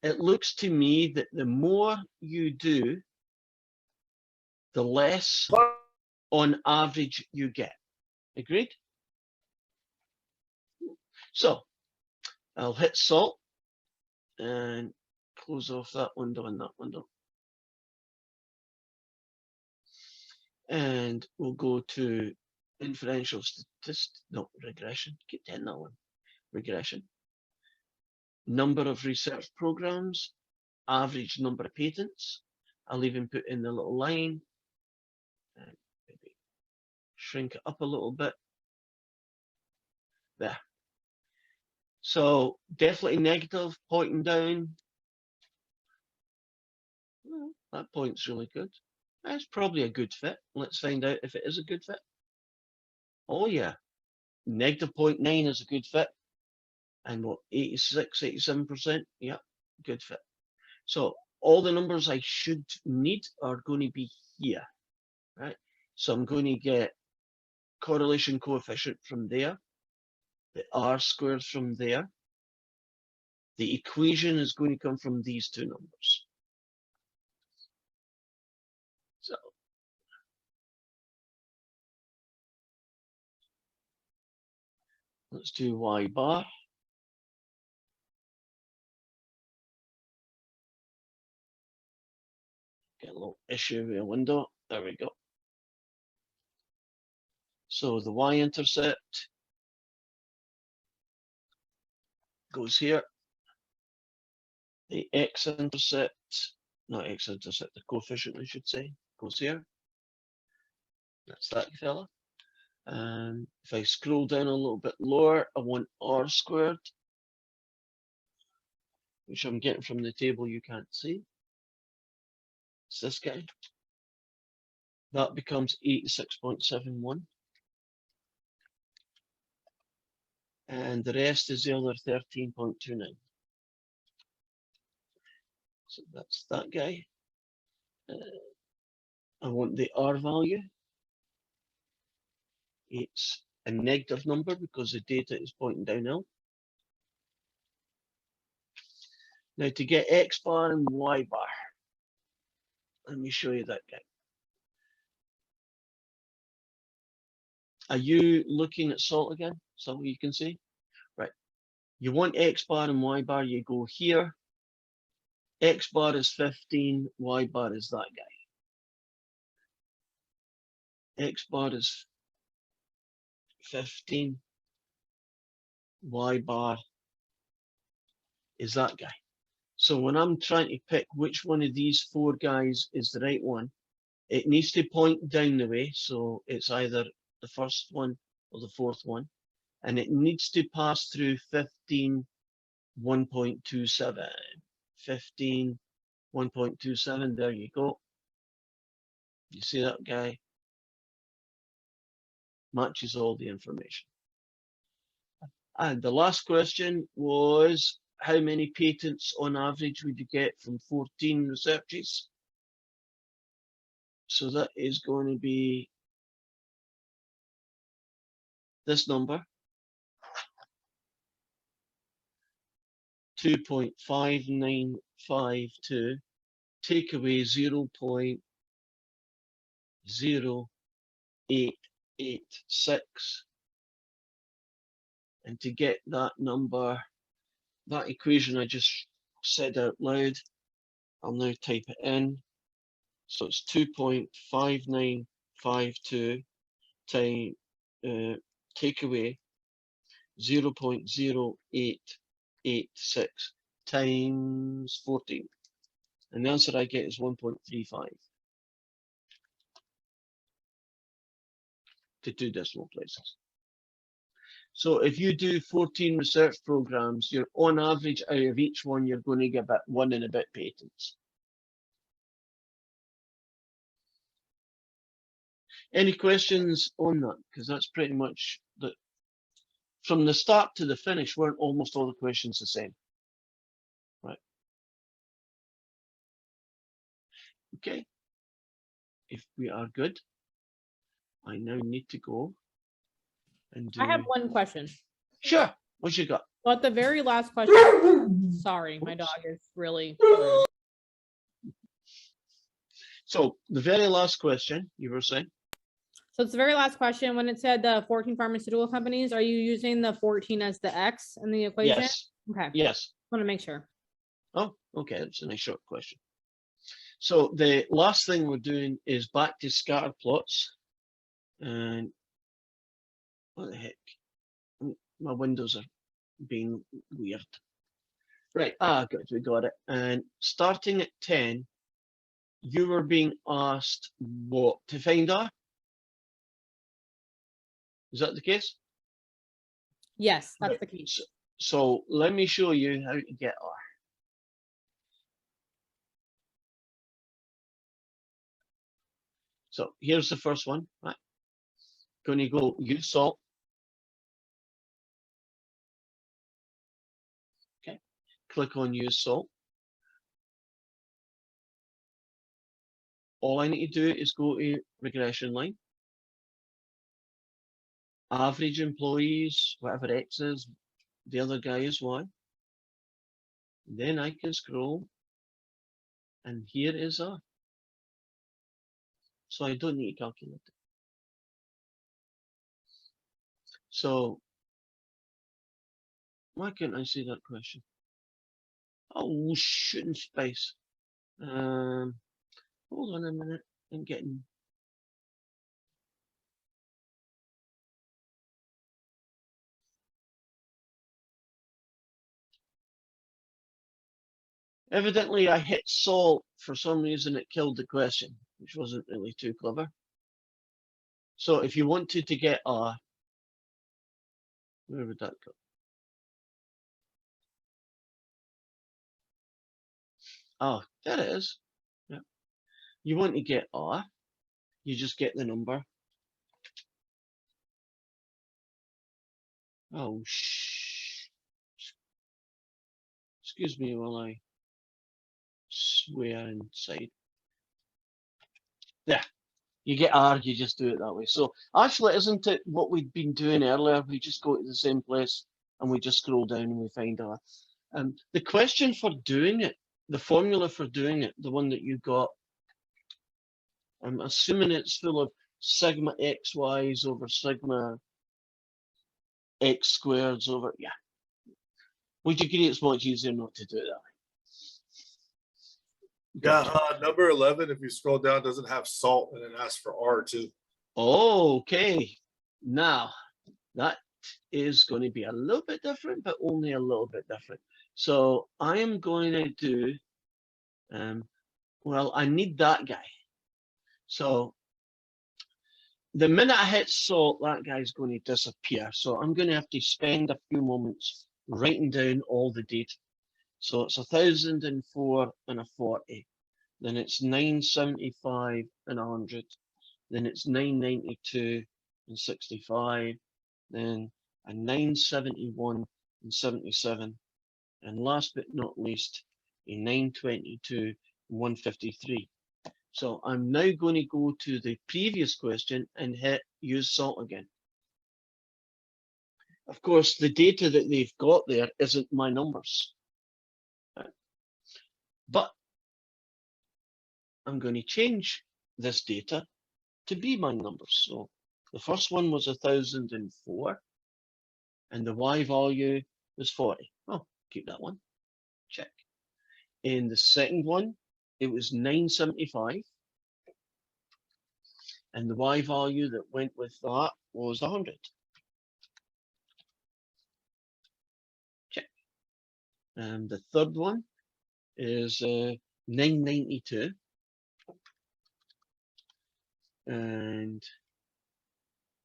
Speaker 1: it looks to me that the more you do, the less on average you get. Agreed? So I'll hit salt and close off that window and that window. And we'll go to inferential statistics, no, regression, keep hitting that one, regression. Number of research programs, average number of patents. I'll even put in the little line and maybe shrink it up a little bit. There. So definitely negative, pointing down. Well, that point's really good. That's probably a good fit. Let's find out if it is a good fit. Oh yeah, negative 0.9 is a good fit. And what, 86, 87%? Yeah, good fit. So all the numbers I should need are going to be here, right? So I'm going to get correlation coefficient from there, the R squared from there. The equation is going to come from these 2 numbers. So let's do Y bar. Get a little issue with a window. There we go. So the y-intercept goes here. The x-intercept, not x-intercept, the coefficient I should say, goes here. That's that fella. If I scroll down a little bit lower, I want r squared, which I'm getting from the table you can't see. It's this guy. That becomes 86.71. And the rest is the other 13.29. So that's that guy. I want the R value. It's a negative number because the data is pointing downhill. Now to get X bar and Y bar, let me show you that guy. Are you looking at salt again? So you can see? Right. You want X bar and Y bar, you go here. X bar is 15, Y bar is that guy. X bar is 15, Y bar is that guy. So when I'm trying to pick which one of these four guys is the right one, it needs to point down the way. So it's either the first one or the fourth one. And it needs to pass through 15, 1.27. 15, 1.27. There you go. You see that guy? Matches all the information. And the last question was, how many patents on average would you get from 14 researches? So that is going to be this number, 2.5952, take away 0.0886. And to get that number, that equation I just said out loud, I'll now type it in. So it's 2.5952 time take away 0.0886 times 14. And the answer I get is 1.35 to two decimal places. So if you do 14 research programs, you're on average out of each one, you're going to get about 1 and a bit patents. Any questions on that? Because that's pretty much the, from the start to the finish, weren't almost all the questions the same? Right. Okay. If we are good, I now need to go and do.
Speaker 3: I have one question.
Speaker 1: Sure. What you got?
Speaker 3: Well, at the very last question, sorry, my dog is really rude.
Speaker 1: So the very last question you were saying.
Speaker 3: So it's the very last question. When it said the 14 pharmaceutical companies, are you using the 14 as the X in the equation?
Speaker 1: Yes.
Speaker 3: Okay.
Speaker 1: Yes.
Speaker 3: Want to make sure.
Speaker 1: Oh, okay. That's a nice short question. So the last thing we're doing is back to scatter plots. And what the heck? My windows are being weird. Right. Good. We got it. And starting at 10, you were being asked what to find R? Is that the case?
Speaker 3: Yes, that's
Speaker 1: Right.
Speaker 3: the case.
Speaker 1: So let me show you how to get R. So here's the first one, right? Going to go use salt. Okay. Click on use salt. All I need to do is go to regression line. Average employees, whatever X is, the other guy is Y. Then I can scroll, and here is R. So I don't need to calculate it. So why can't I see that question? Oh, shooting space. Hold on a minute. I'm getting. Evidently, I hit salt. For some reason, it killed the question, which wasn't really too clever. So if you wanted to get a, where would that go? Oh, there it is. Yeah. You want to get a, you just get the number. Oh, excuse me while I swear inside. There. You get R, you just do it that way. So actually, isn't it what we'd been doing earlier? We just go to the same place and we just scroll down and we find R. The question for doing it, the formula for doing it, the one that you got, I'm assuming it's full of sigma xy's over sigma x squareds over, yeah. Would you agree it's much easier not to do it that way?
Speaker 2: Yeah,
Speaker 1: Gotcha.
Speaker 2: number 11, if you scroll down, doesn't have salt and it asks for R too.
Speaker 1: Okay. Now, that is going to be a little bit different, but only a little bit different. So I am going to do, well, I need that guy. So the minute I hit salt, that guy's going to disappear. So I'm going to have to spend a few moments writing down all the data. So it's 1,004 and a 40. Then it's 975 and 100. Then it's 992 and 65. Then a 971 and 77. And last but not least, a 922 and 153. So I'm now going to go to the previous question and hit use salt again. Of course, the data that they've got there isn't my numbers. But I'm going to change this data to be my numbers. So the first one was 1,004 and the Y value was 40. Oh, keep that one. Check. In the second one, it was 975. And the Y value that went with that was 100. Check. And the third one is 992. And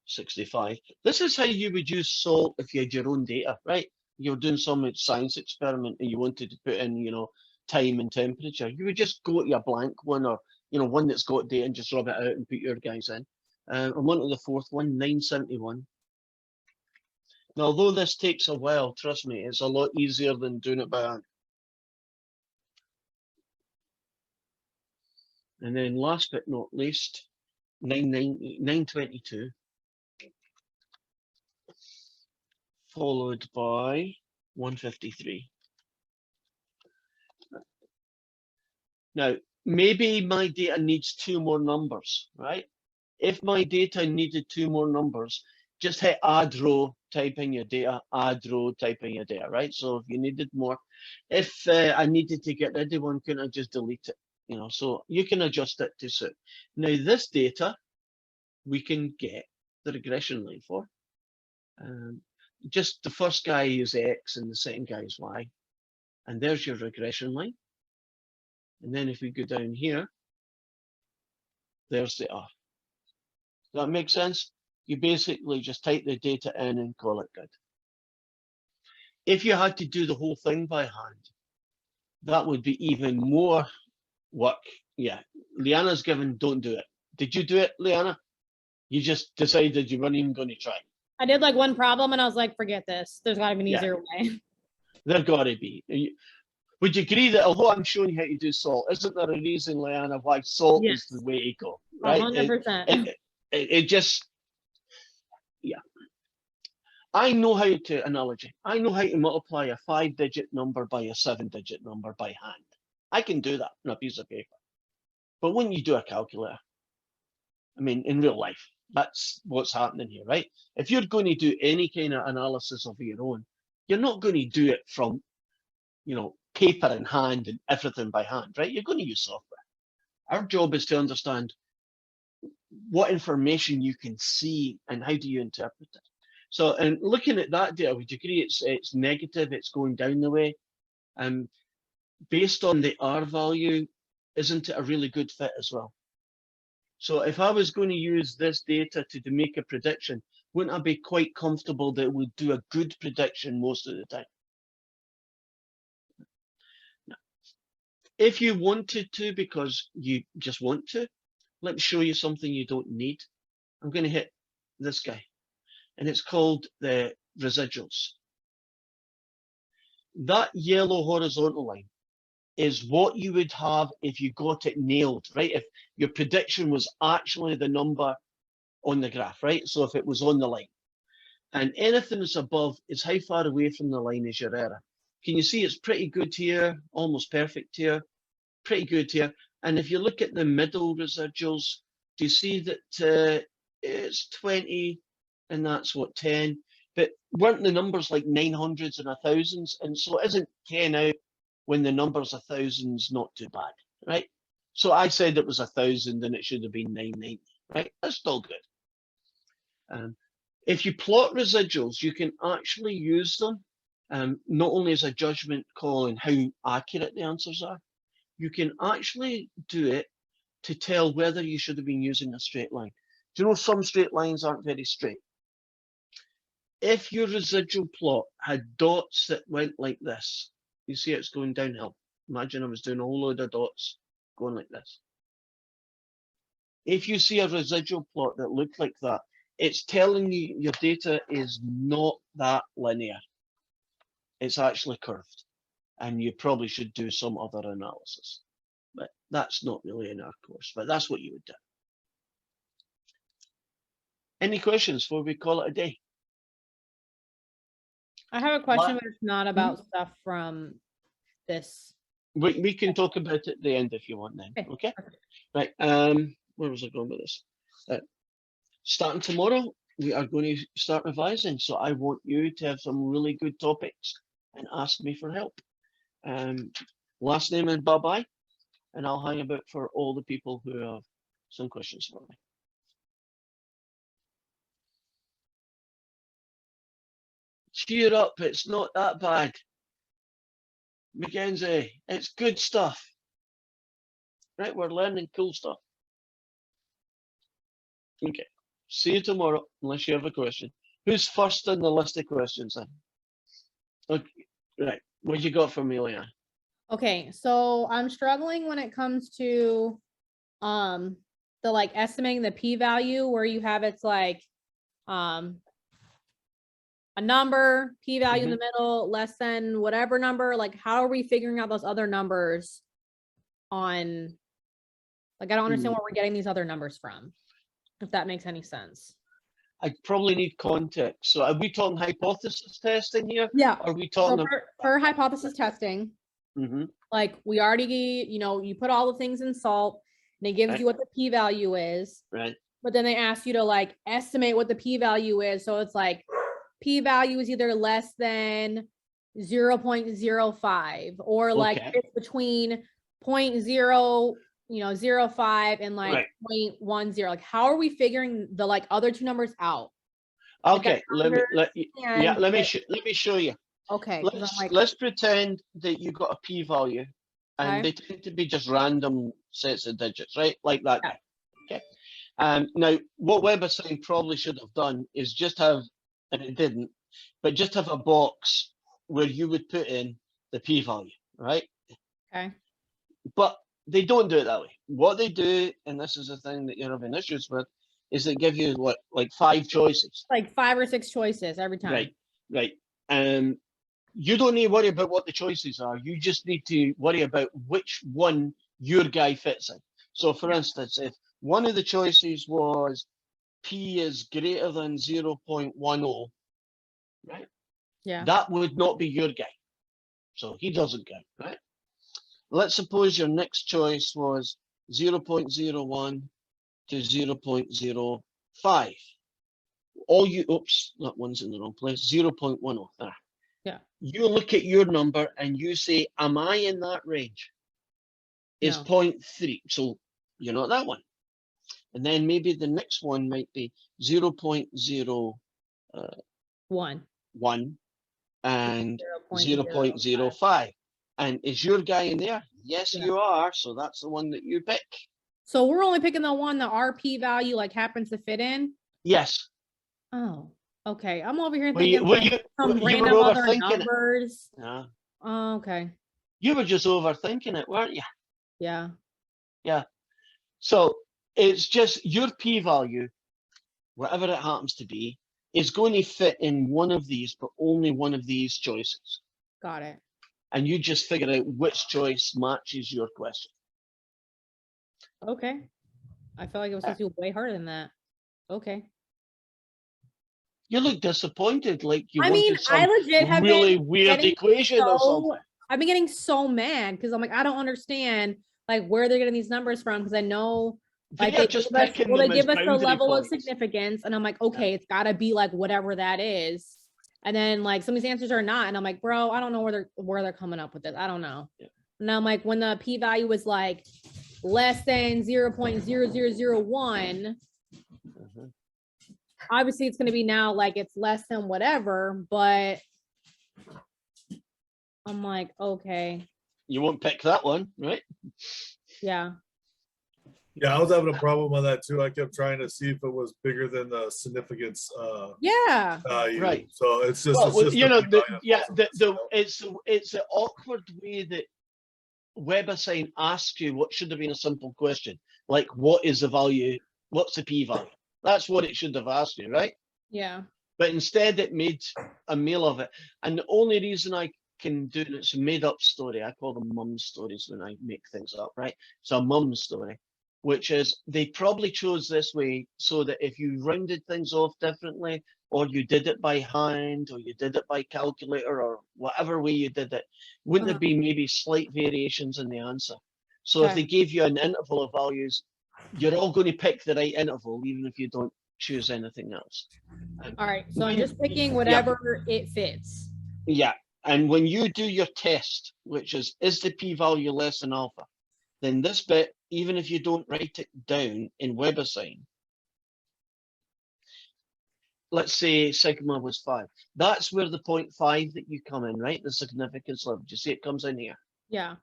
Speaker 1: 65. This is how you would use salt if you had your own data, right? You're doing some science experiment and you wanted to put in, time and temperature. You would just go to a blank one or, one that's got data and just rub it out and put your guys in. And on to the fourth one, 971. Now, although this takes a while, trust me, it's a lot easier than doing it by hand. And then last but not least, 922. Followed by 153. Now, maybe my data needs 2 more numbers, right? If my data needed 2 more numbers, just hit add row, type in your data, add row, type in your data, right? So if you needed more, if I needed to get rid of one, couldn't I just delete it? So you can adjust it to suit. Now this data, we can get the regression line for. Just the first guy is X and the second guy is Y. And there's your regression line. And then if we go down here, there's the R. Does that make sense? You basically just type the data in and call it good. If you had to do the whole thing by hand, that would be even more work. Yeah, Leanna's given, don't do it. Did you do it, Leanna? You just decided you weren't even going to try.
Speaker 3: I did like one problem and I was like, forget this. There's got to be an
Speaker 1: Yeah.
Speaker 3: easier way.
Speaker 1: There got to be. Would you agree that although I'm showing you how to do salt, isn't there a reason, Leanna, why salt
Speaker 3: Yes.
Speaker 1: is the way to go? Right?
Speaker 3: 100%.
Speaker 1: It just, yeah. I know how to analogy. I know how to multiply a 5-digit number by a 7-digit number by hand. I can do that on a piece of paper. But when you do a calculator, I mean, in real life, that's what's happening here, right? If you're going to do any kind of analysis of your own, you're not going to do it from, paper in hand and everything by hand, right? You're going to use software. Our job is to understand what information you can see and how do you interpret it. So, and looking at that data, would you agree it's negative, it's going down the way? Based on the R value, isn't it a really good fit as well? So if I was going to use this data to make a prediction, wouldn't I be quite comfortable that it would do a good prediction most of the time? If you wanted to, because you just want to, let me show you something you don't need. I'm going to hit this guy, and it's called the residuals. That yellow horizontal line is what you would have if you got it nailed, right? If your prediction was actually the number on the graph, right? So if it was on the line. And anything that's above is how far away from the line is your error. Can you see it's pretty good here, almost perfect here, pretty good here. And if you look at the middle residuals, do you see that it's 20 and that's what, 10? But weren't the numbers like 900s and 1000s? And so isn't 10 out when the number's 1000's not too bad, right? So I said it was 1000 and it should have been 990, right? That's still good. If you plot residuals, you can actually use them not only as a judgment call on how accurate the answers are, you can actually do it to tell whether you should have been using a straight line. Do you know some straight lines aren't very straight? If your residual plot had dots that went like this, you see it's going downhill. Imagine I was doing a whole load of dots going like this. If you see a residual plot that looked like that, it's telling you your data is not that linear. It's actually curved, and you probably should do some other analysis. But that's not really in our course, but that's what you would do. Any questions before we call it a day?
Speaker 3: I have a question, but it's not about stuff from this.
Speaker 1: We can talk about it at the end if you want then, okay? Right, where was I going with this? Starting tomorrow, we are going to start revising, so I want you to have some really good topics and ask me for help. Last name and bye-bye, and I'll hang about for all the people who have some questions for me. Cheer up, it's not that bad. Mackenzie, it's good stuff. Right, we're learning cool stuff. Okay, see you tomorrow, unless you have a question. Who's first on the list of questions then? Okay, right, what you got for me, Leanne?
Speaker 3: Okay, so I'm struggling when it comes to the like estimating the p-value where you have it's like a number, p-value in the middle, less than whatever number. Like, how are we figuring out those other numbers on, like, I don't understand where we're getting these other numbers from, if that makes any sense.
Speaker 1: I probably need context. So are we talking hypothesis testing here?
Speaker 3: Yeah.
Speaker 1: Or are we
Speaker 3: So
Speaker 1: talking
Speaker 3: for hypothesis testing, like we already, you know, you put all the things in SALT and it gives you what the p-value is.
Speaker 1: Right.
Speaker 3: But then they ask you to like estimate what the p-value is. So it's like p-value is either less than 0.05 or like it's between 0.05 and like 0.10. Like, how are we figuring the like other two numbers out?
Speaker 1: Okay, let me show you.
Speaker 3: Okay,
Speaker 1: let's pretend that you got a p-value, and they tend to be just random sets of digits, right? Like that guy. Okay. Now, what WebAssign probably should have done is just have, and it didn't, but just have a box where you would put in the p-value, right?
Speaker 3: Okay.
Speaker 1: But they don't do it that way. What they do, and this is the thing that you're having issues with, is they give you what, like 5 choices.
Speaker 3: Like 5 or 6 choices every time.
Speaker 1: Right. You don't need to worry about what the choices are. You just need to worry about which one your guy fits in. So for instance, if one of the choices was P is greater than 0.10, right?
Speaker 3: Yeah.
Speaker 1: That would not be your guy. So he doesn't count, right? Let's suppose your next choice was 0.01 to 0.05. Oops, that one's in the wrong place, 0.10, there.
Speaker 3: Yeah.
Speaker 1: You look at your number and you say, am I in that range? Is 0.3, so you're not that one. And then maybe the next one might be 0.01 and 0.05. And is your guy in there? Yes, you are. So that's the one that you pick.
Speaker 3: So we're only picking the one that our p-value like happens to fit in?
Speaker 1: Yes.
Speaker 3: Oh, okay. I'm over here
Speaker 1: Well, you,
Speaker 3: thinking
Speaker 1: well,
Speaker 3: like
Speaker 1: you,
Speaker 3: some
Speaker 1: well, you were
Speaker 3: random other
Speaker 1: overthinking it.
Speaker 3: numbers.
Speaker 1: Yeah.
Speaker 3: Oh, okay.
Speaker 1: You were just overthinking it, weren't you?
Speaker 3: Yeah.
Speaker 1: Yeah. So it's just your p-value, whatever it happens to be, is going to fit in one of these, but only one of these choices.
Speaker 3: Got it.
Speaker 1: And you just figure out which choice matches your question.
Speaker 3: Okay. I feel like it was supposed to be way harder than that. Okay.
Speaker 1: You look disappointed, like you
Speaker 3: I
Speaker 1: wanted
Speaker 3: mean,
Speaker 1: some
Speaker 3: I legit have
Speaker 1: really
Speaker 3: been
Speaker 1: weird
Speaker 3: getting
Speaker 1: equation or something.
Speaker 3: I've been getting so mad because I'm like, I don't understand like where they're getting these numbers from because I know like
Speaker 1: They're
Speaker 3: they
Speaker 1: just
Speaker 3: give us,
Speaker 1: picking
Speaker 3: well, they
Speaker 1: them as
Speaker 3: give us the
Speaker 1: boundary
Speaker 3: level of
Speaker 1: points.
Speaker 3: significance, and I'm like, okay, it's gotta be like whatever that is. And then like some of these answers are not, and I'm like, bro, I don't know where they're coming up with this. I don't know.
Speaker 1: Yeah.
Speaker 3: And I'm like, when the p-value was like less than 0.0001,
Speaker 1: Mhm.
Speaker 3: obviously it's going to be now like it's less than whatever, but I'm like, okay,
Speaker 1: You won't pick that one, right?
Speaker 3: yeah.
Speaker 2: Yeah, I was having a problem on that too. I kept trying to see if it was bigger than the significance
Speaker 3: Yeah.
Speaker 2: value.
Speaker 1: Right.
Speaker 2: So it's just,
Speaker 1: Well,
Speaker 2: it's just
Speaker 1: you know,
Speaker 2: the
Speaker 1: it's the awkward way that WebAssign asks you what should have been a simple question, like what is the value? What's the p-value? That's what it should have asked you, right?
Speaker 3: Yeah.
Speaker 1: But instead, it made a meal of it. And the only reason I can do it, it's a made-up story. I call them mum stories when I make things up, right? It's a mum story, which is they probably chose this way so that if you rounded things off differently, or you did it by hand, or you did it by calculator, or whatever way you did it, wouldn't there be maybe slight variations in the answer? So if
Speaker 3: Okay.
Speaker 1: they gave you an interval of values, you're all going to pick the right interval, even if you don't choose anything else.
Speaker 3: All right. So I'm just picking whatever it fits.
Speaker 1: Yeah. And when you do your test, which is the p-value less than alpha, then this bit, even if you don't write it down in WebAssign, let's say sigma was 5. That's where the 0.5 that you come in, right? The significance level. Do you see it comes in here?
Speaker 3: Yeah.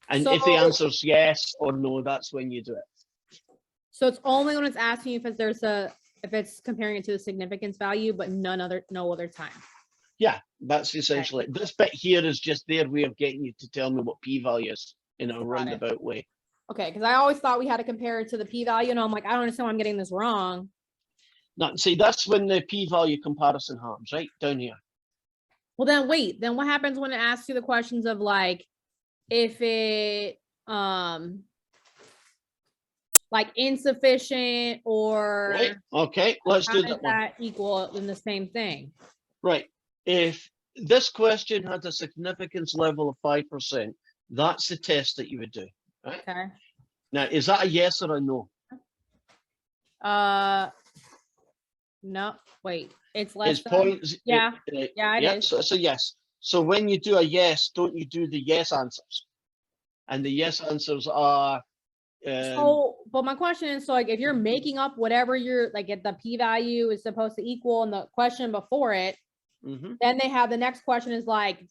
Speaker 1: And if the answer's yes or no, that's when you do it.
Speaker 3: So it's only when it's asking you if it's comparing it to the significance value, but no other time.
Speaker 1: Yeah, that's essentially it. This bit here is just their way of getting you to tell me what p-value is in a roundabout way.
Speaker 3: Okay, because I always thought we had to compare it to the p-value, and I'm like, I don't understand why I'm getting this wrong.
Speaker 1: Now, see, that's when the p-value comparison happens, right? Down here.
Speaker 3: Well, then wait, then what happens when it asks you the questions of like, if it like insufficient or
Speaker 1: Right. Okay, let's
Speaker 3: how
Speaker 1: do
Speaker 3: does
Speaker 1: that one.
Speaker 3: that equal in the same thing?
Speaker 1: Right. If this question had a significance level of 5%, that's the test that you would do. Right.
Speaker 3: Okay.
Speaker 1: Now, is that a yes or a no?
Speaker 3: No, wait, it's less
Speaker 1: It's
Speaker 3: than,
Speaker 1: points.
Speaker 3: yeah, yeah, it is.
Speaker 1: So it's a yes. So when you do a yes, don't you do the yes answers? And the yes answers are.
Speaker 3: So, but my question is, so like, if you're making up whatever you're like, if the p-value is supposed to equal in the question before it,
Speaker 1: Mhm.
Speaker 3: then they have the next question is like,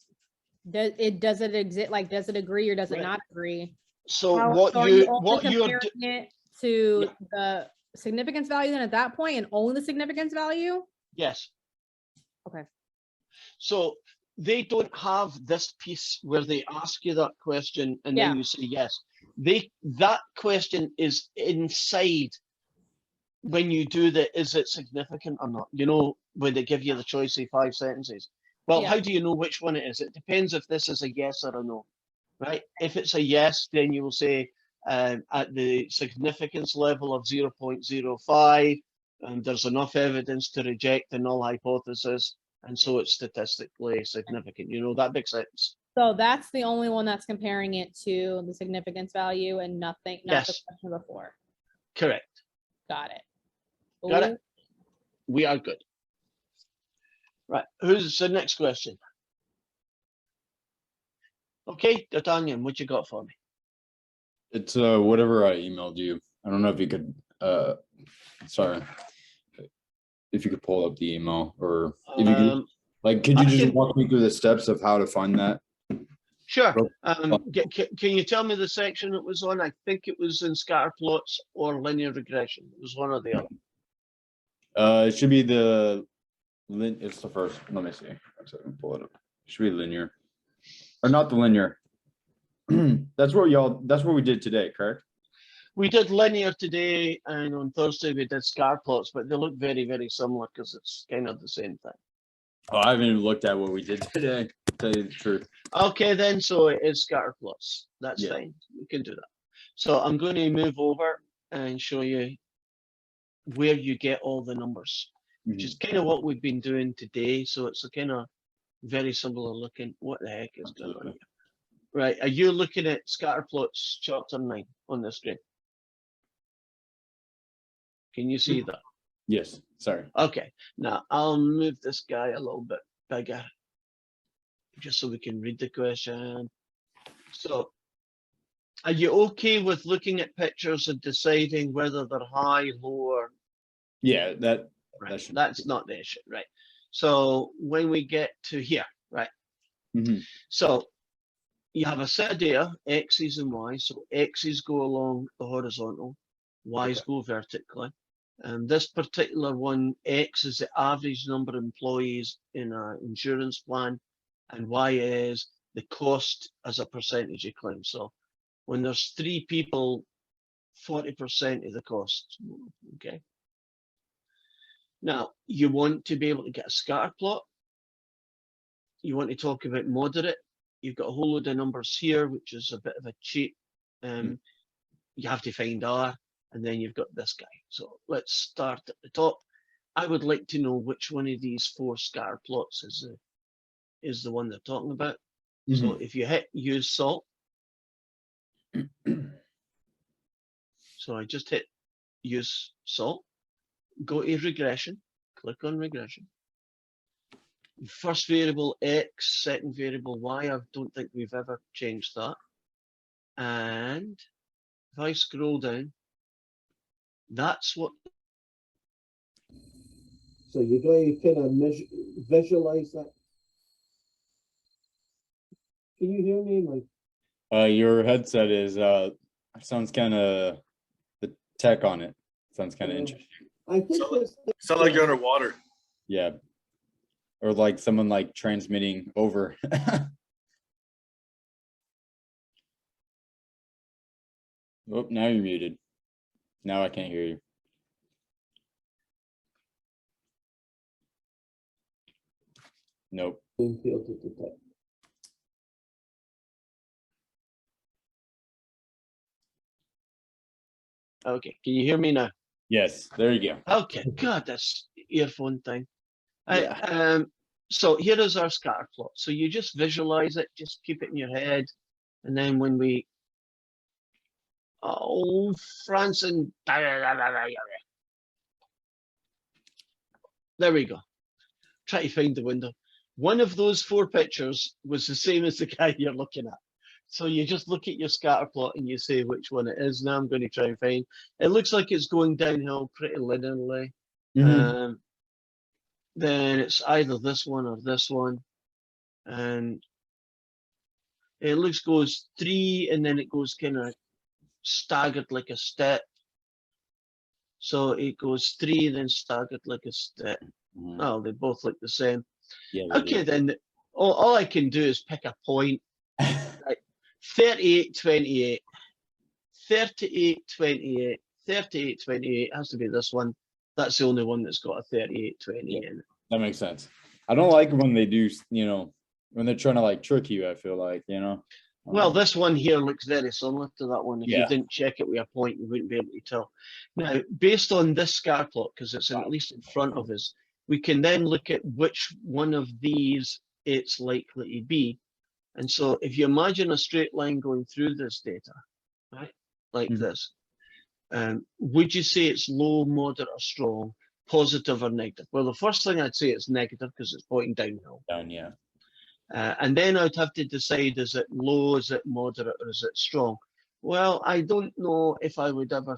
Speaker 3: does it exist? Like, does it agree or does it
Speaker 1: Right.
Speaker 3: not agree?
Speaker 1: So
Speaker 3: How-
Speaker 1: what
Speaker 3: so are
Speaker 1: you're
Speaker 3: only comparing it to
Speaker 1: Yeah.
Speaker 3: the significance value then at that point, and only the significance value?
Speaker 1: yes.
Speaker 3: Okay.
Speaker 1: So they don't have this piece where they ask you that question and then
Speaker 3: Yeah.
Speaker 1: you say yes. That question is inside when you do the is it significant or not? You know, when they give you the choice of 5 sentences. Well,
Speaker 3: Yeah.
Speaker 1: how do you know which one it is? It depends if this is a yes or a no, right? If it's a yes, then you will say at the significance level of 0.05, and there's enough evidence to reject the null hypothesis, and so it's statistically significant. You know, that makes sense.
Speaker 3: So that's the only one that's comparing it to the significance value and nothing, not the
Speaker 1: Yes.
Speaker 3: question before.
Speaker 1: Correct.
Speaker 3: Got it.
Speaker 1: Got
Speaker 3: Ooh.
Speaker 1: it? We are good. Right, who's the next question? Okay, D'Artagnan, what you got for me?
Speaker 6: It's whatever I emailed you. I don't know if you could sorry. If you could pull up the email, or if you could, like, could you
Speaker 1: I
Speaker 6: just
Speaker 1: can-
Speaker 6: walk me through the steps of how to find that?
Speaker 1: Sure.
Speaker 6: Well-
Speaker 1: Can you tell me the section it was on? I think it was in scatter plots or linear regression. It was one or the other.
Speaker 6: It should be it's the first. Let me see. One second, pull it up. It should be linear. Or not the linear. That's what we did today, correct?
Speaker 1: We did linear today, and on Thursday we did scatter plots, but they look very, very similar because it's kind of the same thing.
Speaker 6: Oh, I haven't even looked at what we did today, to tell you the truth.
Speaker 1: Okay, then, so it is scatter plots. That's
Speaker 6: Yeah.
Speaker 1: fine. We can do that. So I'm going to move over and show you where you get all the numbers, which is kind of what we've been doing today. So it's a kind of very similar looking. What the heck is going on here? Right, are you looking at scatter plots chapter 9 on the screen? Can you see that?
Speaker 6: Yes, sorry.
Speaker 1: Okay, now I'll move this guy a little bit bigger, just so we can read the question. So, are you okay with looking at pictures and deciding whether they're high, low, or
Speaker 6: Yeah, that
Speaker 1: right?
Speaker 6: should-
Speaker 1: That's not the issue, right? So when we get to here, right?
Speaker 6: Mhm.
Speaker 1: So you have a set of data, x's and y's. So x's go along the horizontal, y's go vertically. And this particular one, X is the average number of employees in an insurance plan, and Y is the cost as a percentage of claim. So when there's 3 people, 40% of the cost. Okay. Now you want to be able to get a scatter plot. You want to talk about moderate. You've got a whole load of numbers here, which is a bit of a cheat. You have to find R. And then you've got this guy. So let's start at the top. I would like to know which one of these 4 scatter plots is the one they're talking about. So if you hit use salt. So I just hit use salt. Go to regression. Click on regression. First variable X, second variable Y. I don't think we've ever changed that. And if I scroll down, that's what. So you got to kind of visualize that. Can you hear me, Mike?
Speaker 6: Your headset is sounds kind of the tech on it sounds kind of interesting.
Speaker 1: I think
Speaker 2: Sound like you're underwater.
Speaker 6: Yeah, or like someone like transmitting over. Oh, now you're muted. Now I can't hear you. Nope.
Speaker 1: Okay, can you hear me now?
Speaker 6: Yes, there you go.
Speaker 1: Okay, God, this earphone thing.
Speaker 6: Yeah.
Speaker 1: So here is our scatter plot. So you just visualize it, just keep it in your head. And then when we, Franson, there we go. Try to find the window. One of those 4 pictures was the same as the guy you're looking at. So you just look at your scatter plot and you say which one it is. Now I'm going to try and find. It looks like it's going downhill pretty linearly. Then it's either this one or this one. And it goes 3 and then it goes kind of staggered like a step. So it goes 3 then staggered like a step. Oh, they both look the same.
Speaker 6: Yeah.
Speaker 1: Okay, then all I can do is pick a point. Right. 38, 28, 38, 28, 38, 28 has to be this one. That's the only one that's got a 38, 28 in it.
Speaker 6: That makes sense. I don't like when they do, when they're trying to like trick you, I feel like,
Speaker 1: Well, this one here looks very similar to that one. If you
Speaker 6: Yeah.
Speaker 1: didn't check it with a point, you wouldn't be able to tell. Now, based on this scatter plot, because it's at least in front of us, we can then look at which one of these it's likely to be. And so if you imagine a straight line going through this data, right, like this, would you say it's low, moderate, or strong, positive or negative? Well, the first thing I'd say is negative because it's pointing downhill.
Speaker 6: Down, yeah.
Speaker 1: And then I'd have to decide, is it low, is it moderate, or is it strong? Well, I don't know if I would ever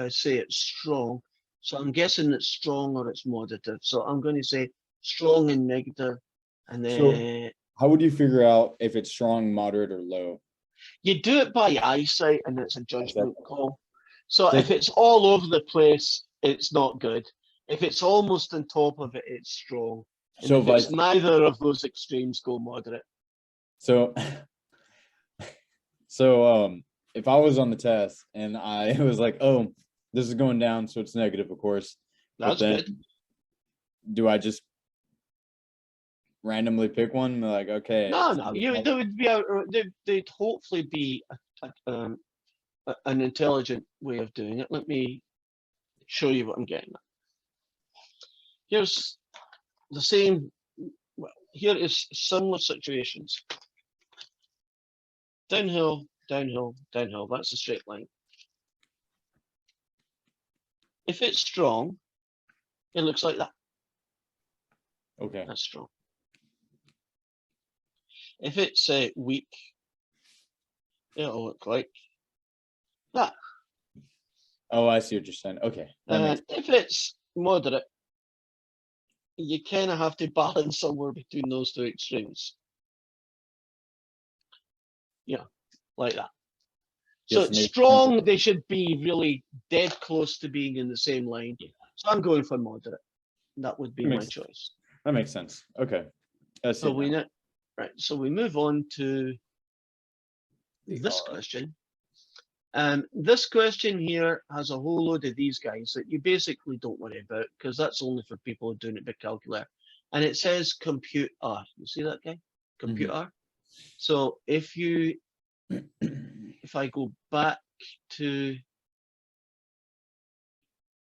Speaker 1: say it's strong. So I'm guessing it's strong or it's moderate. So I'm going to say strong and negative. And then
Speaker 6: how would you figure out if it's strong, moderate, or low?
Speaker 1: You do it by eyesight, and it's a judgment call. So
Speaker 6: So-
Speaker 1: if it's all over the place, it's not good. If it's almost on top of it, it's strong. And
Speaker 6: So
Speaker 1: if it's
Speaker 6: like,
Speaker 1: neither of those extremes, go moderate.
Speaker 6: so, if I was on the test and I was like, oh, this is going down, so it's negative, of course. But
Speaker 1: That's
Speaker 6: then,
Speaker 1: good.
Speaker 6: do I just randomly pick one? Like, okay.
Speaker 1: No,
Speaker 6: it's
Speaker 1: no.
Speaker 6: either
Speaker 1: There would be they'd hopefully be an intelligent way of doing it. Let me show you what I'm getting at. Here's the same. Well, here is similar situations. Downhill, downhill, downhill. That's a straight line. If it's strong, it looks like that.
Speaker 6: Okay.
Speaker 1: That's strong. If it's weak, it'll look like that.
Speaker 6: Oh, I see what you're saying. Okay. That
Speaker 1: And
Speaker 6: makes
Speaker 1: if it's moderate, you kind of have to balance somewhere between those two extremes. Yeah, like that. So
Speaker 6: Yes, maybe-
Speaker 1: strong, they should be really dead close to being in the same line. So I'm going for moderate. That would be my
Speaker 6: Makes-
Speaker 1: choice.
Speaker 6: that makes sense. Okay. That's
Speaker 1: So
Speaker 6: it
Speaker 1: we
Speaker 6: now.
Speaker 1: know, right. So we move on to
Speaker 6: The
Speaker 1: this
Speaker 6: R.
Speaker 1: question. This question here has a whole load of these guys that you basically don't worry about because that's only for people who are doing it by calculator. And it says compute R. You see that guy? Compute R. So if you, if I go back to,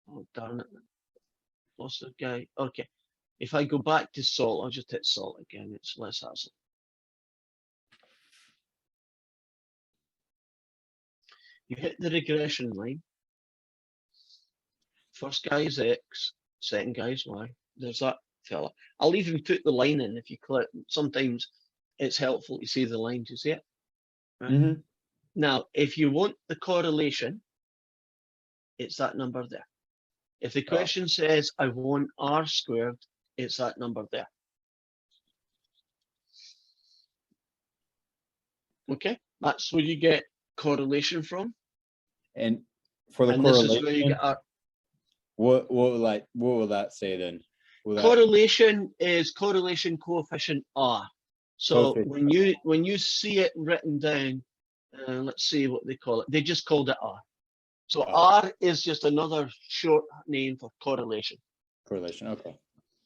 Speaker 1: oh darn it, lost the guy. Okay, if I go back to salt, I'll just hit salt again. It's less hassle. You hit the regression line. First guy is X, second guy is Y. There's that fella. I'll even put the line in if you click. Sometimes it's helpful to see the line. Do you see it? Right.
Speaker 6: Mhm.
Speaker 1: Now, if you want the correlation, it's that number there. If the question says, I want R squared, it's that number there. Okay, that's where you get correlation from.
Speaker 6: And for the
Speaker 1: And this is where you
Speaker 6: correlation,
Speaker 1: get R.
Speaker 6: what will that say then? Will that
Speaker 1: Correlation is correlation coefficient R. So
Speaker 6: Coefficient.
Speaker 1: when you see it written down, let's see what they call it. They just called it R. So R is just another short name for correlation.
Speaker 6: correlation? Okay.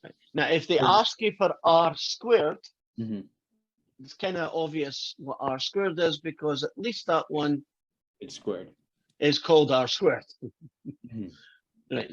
Speaker 1: Right. Now, if they
Speaker 6: So-
Speaker 1: ask you for R squared,
Speaker 6: Mhm.
Speaker 1: it's kind of obvious what R squared is because at least that one
Speaker 6: It's squared.
Speaker 1: is called R squared.
Speaker 6: Mhm.
Speaker 1: Right.